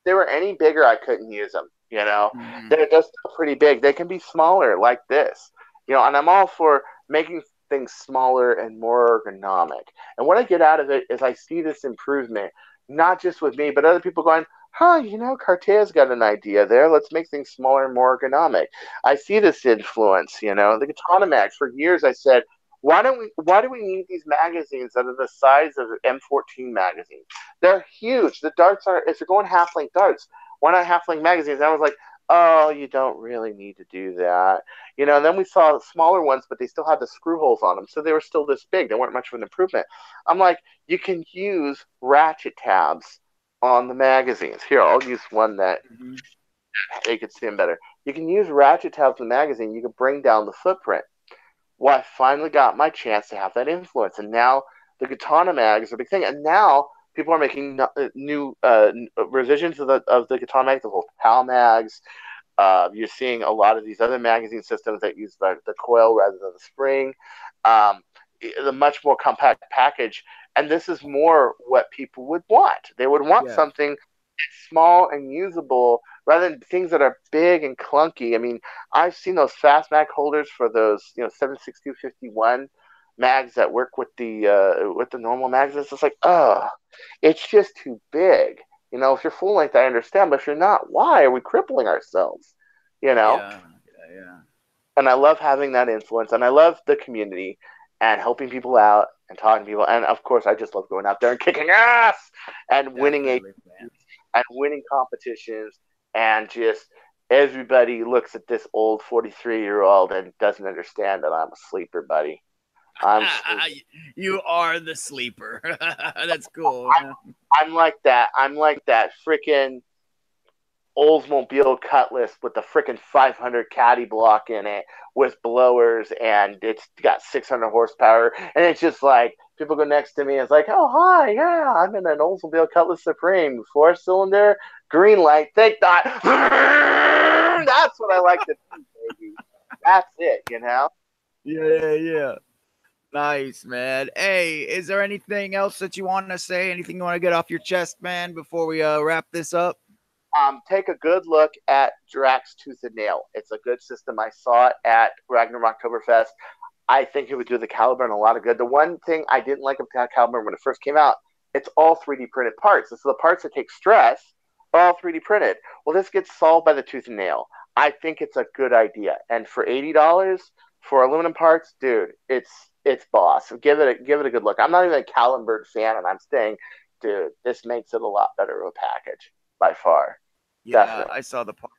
they were any bigger, I couldn't use them. You know, Mm-hmm. they're just pretty big. They can be smaller, like this. You know, and I'm all for making things smaller and more ergonomic. And what I get out of it is I see this improvement, not just with me, but other people going, huh, you know, Cartaya's got an idea there. Let's make things smaller and more ergonomic. I see this influence, you know. The Katana Mags, for years I said, why do we need these magazines that are the size of M14 magazines? They're huge. The darts are, if you're going half length darts, why not half length magazines? And I was like, oh, you don't really need to do that. You know, and then we saw smaller ones, but they still had the screw holes on them. So they were still this big. They weren't much of an improvement. I'm like, you can use ratchet tabs on the magazines. Here, I'll use one that Mm-hmm. they could see them better. You can use ratchet tabs in the magazine. You can bring down the footprint. Well, I finally got my chance to have that influence. And now the Katana mag is a big thing. And now people are making new revisions of the Katana mag, the whole PAL mags. You're seeing a lot of these other magazine systems that use the coil rather than the spring. Um, the much more compact package. And this is more what people would want. They would want Yeah. something small and usable rather than things that are big and clunky. I mean, I've seen those fast mag holders for those 7.6251 mags that work with the normal mags. It's just like, oh, it's just too big. You know, if you're full length, I understand, but if you're not, why are we crippling ourselves? You know, Yeah. Yeah. Yeah. and I love having that influence, and I love the community and helping people out and talking to people, and of course, I just love going out there and kicking ass and winning Definitely, man. and winning competitions, and just everybody looks at this old 43-year-old and doesn't understand that I'm a sleeper, buddy. I'm You are the sleeper. That's cool. I'm like that. I'm like that freaking Oldsmobile Cutlass with the freaking 500 caddy block in it with blowers, and it's got 600 horsepower. And it's just like people go next to me. It's like, oh hi, yeah, I'm in an Oldsmobile Cutlass Supreme, 4-cylinder, green light. Thank God. That's what I like to see, baby. That's it, you know. Yeah. Nice, man. Hey, is there anything else that you want to say? Anything you want to get off your chest, man, before we wrap this up? Take a good look at Drax Tooth and Nail. It's a good system. I saw it at Ragnarok Oktoberfest. I think it would do the Caliburn a lot of good. The one thing I didn't like about Caliburn when it first came out, it's all 3D printed parts. So the parts that take stress are all 3D printed. Well, this gets solved by the Tooth and Nail. I think it's a good idea. And for $80 for aluminum parts, dude, it's boss. Give it a good look. I'm not even a Caliburn fan, and I'm saying, dude, this makes it a lot better of a package by far. Yeah, Definitely. I saw the part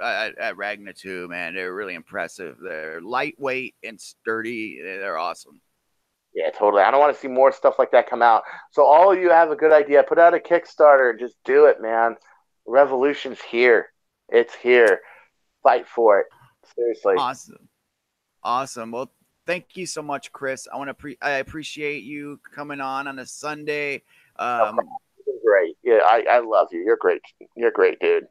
at Ragna too, man. They're really impressive. They're lightweight and sturdy. They're awesome. Yeah, totally. I don't want to see more stuff like that come out. So all of you have a good idea. Put out a Kickstarter and just do it, man. Revolution's here. It's here. Fight for it. Seriously. Awesome. Awesome. Well, thank you so much, Chris. I appreciate you coming on a Sunday. No problem. You're great. Yeah, I love you. You're great. You're great, dude.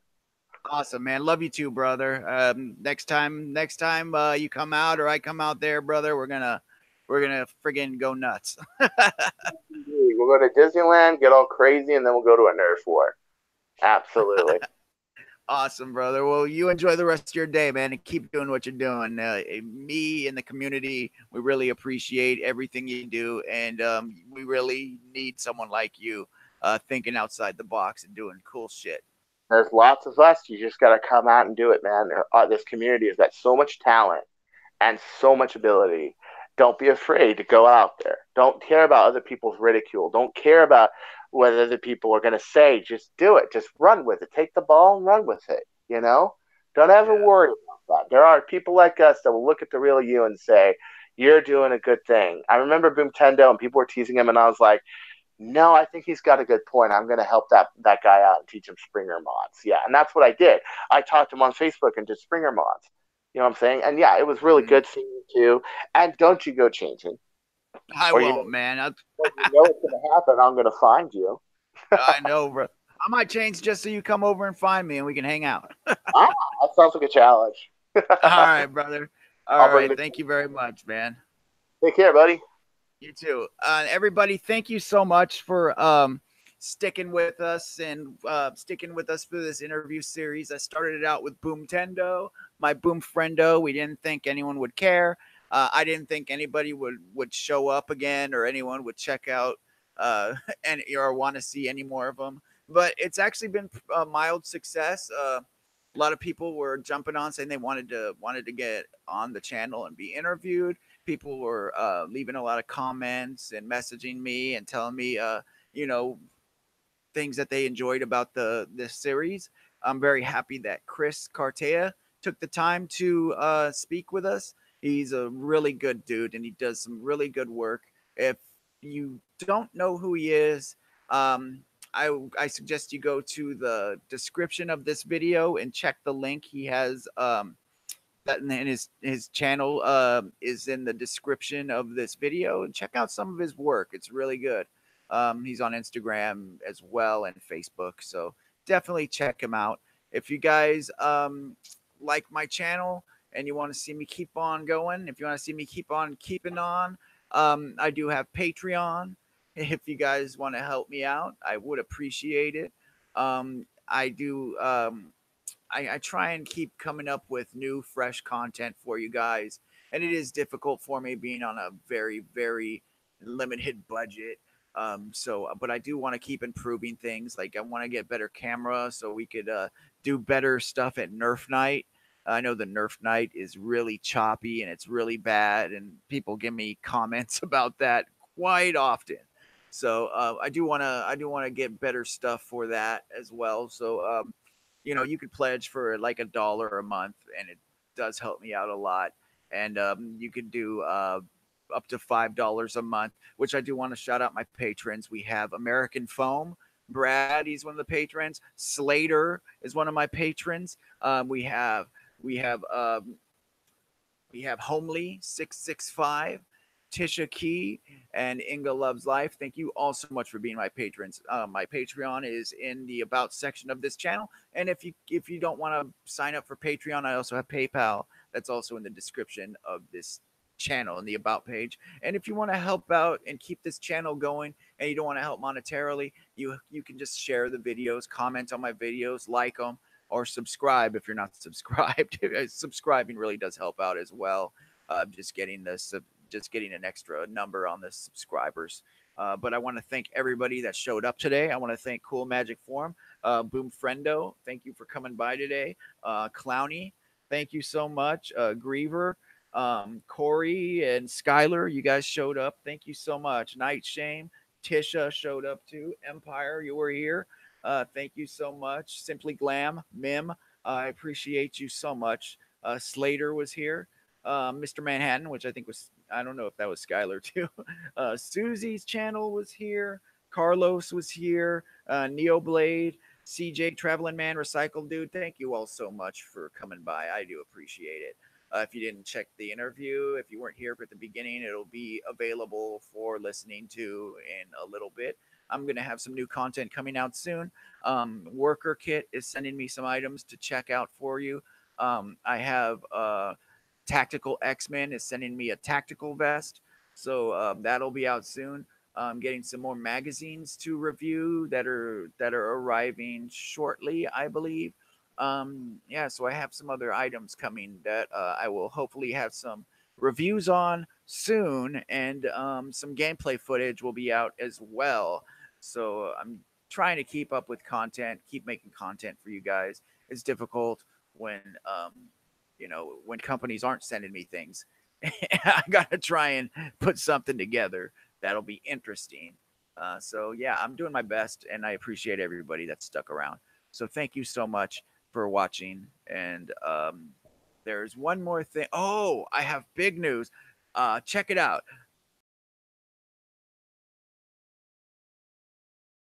Awesome, man. Love you too, brother. Next time you come out or I come out there, brother, we're gonna friggin' go nuts. We'll go to Disneyland, get all crazy, and then we'll go to a Nerf war. Absolutely. Awesome, brother. Well, you enjoy the rest of your day, man, and keep doing what you're doing. Me and the community, we really appreciate everything you do, and we really need someone like you, thinking outside the box and doing cool shit. There's lots of us. You just got to come out and do it, man. This community has got so much talent and so much ability. Don't be afraid to go out there. Don't care about other people's ridicule. Don't care about what other people are going to say. Just do it. Just run with it. Take the ball and run with it. You know? Don't ever Yeah. worry about that. There are people like us that will look at the real you and say, you're doing a good thing. I remember Boom Tendo and people were teasing him, and I was like, no, I think he's got a good point. I'm going to help that guy out and teach him Springer mods. Yeah, and that's what I did. I talked to him on Facebook and did Springer mods. You know what I'm saying? And yeah, it was really Mhm. good seeing you too. And don't you go changing, I or won't, man. you know it's going to happen. I'm going to find you. I know, bro. I might change just so you come over and find me and we can hang out. Ah, that sounds like a challenge. All right, brother. I'll All bring right. the. Thank you very much, man. Take care, buddy. You too. Everybody, thank you so much for sticking with us and sticking with us through this interview series. I started it out with Boom Tendo, my Boom Friendo. We didn't think anyone would care. I didn't think anybody would show up again or anyone would check out and or want to see any more of them. But it's actually been a mild success. A lot of people were jumping on saying they wanted to get on the channel and be interviewed. People were leaving a lot of comments and messaging me and telling me, you know, things that they enjoyed about this series. I'm very happy that Chris Cartaya took the time to speak with us. He's a really good dude and he does some really good work. If you don't know who he is, I suggest you go to the description of this video and check the link. He has that and his channel is in the description of this video and check out some of his work. It's really good. He's on Instagram as well and Facebook, so definitely check him out. If you guys like my channel and you want to see me keep on going, if you want to see me keep on keeping on, I do have Patreon. If you guys want to help me out, I would appreciate it. I do I try and keep coming up with new, fresh content for you guys. And it is difficult for me being on a very, very limited budget. But I do want to keep improving things. Like I want to get better camera so we could do better stuff at Nerf night. I know the Nerf night is really choppy and it's really bad, and people give me comments about that quite often. So I do want to get better stuff for that as well. So you could pledge for like $1 a month, and it does help me out a lot. And you could do up to $5 a month, which I do want to shout out my patrons. We have American Foam, Brad, he's one of the patrons. Slater is one of my patrons. We have we have Homely665, Tisha Key, and Inga Loves Life. Thank you all so much for being my patrons. My Patreon is in the About section of this channel, and if you don't want to sign up for Patreon, I also have PayPal. That's also in the description of this channel in the About page. And if you want to help out and keep this channel going, and you don't want to help monetarily, you can just share the videos, comment on my videos, like them, or subscribe if you're not subscribed. Subscribing really does help out as well. Just getting an extra number on the subscribers. But I want to thank everybody that showed up today. I want to thank Cool Magic Forum, Boom Friendo. Thank you for coming by today. Clowny, thank you so much. Griever, Corey, and Skylar, you guys showed up. Thank you so much. Night Shame, Tisha showed up too. Empire, you were here. Thank you so much. Simply Glam, Mim, I appreciate you so much. Slater was here. Mr. Manhattan, which I think was, I don't know if that was Skylar too. Susie's channel was here. Carlos was here. Neoblade, CJ, Traveling Man, Recycled Dude. Thank you all so much for coming by. I do appreciate it. If you didn't check the interview, if you weren't here at the beginning, it'll be available for listening to in a little bit. I'm going to have some new content coming out soon. Worker Kit is sending me some items to check out for you. I have Tactical X-Men is sending me a tactical vest. So that'll be out soon. I'm getting some more magazines to review that are arriving shortly, I believe. Yeah, so I have some other items coming that I will hopefully have some reviews on soon, and some gameplay footage will be out as well. So I'm trying to keep up with content, keep making content for you guys. It's difficult when when companies aren't sending me things. I gotta try and put something together that'll be interesting. So yeah, I'm doing my best, and I appreciate everybody that stuck around. So thank you so much for watching. And there's one more thing. Oh, I have big news. Check it out.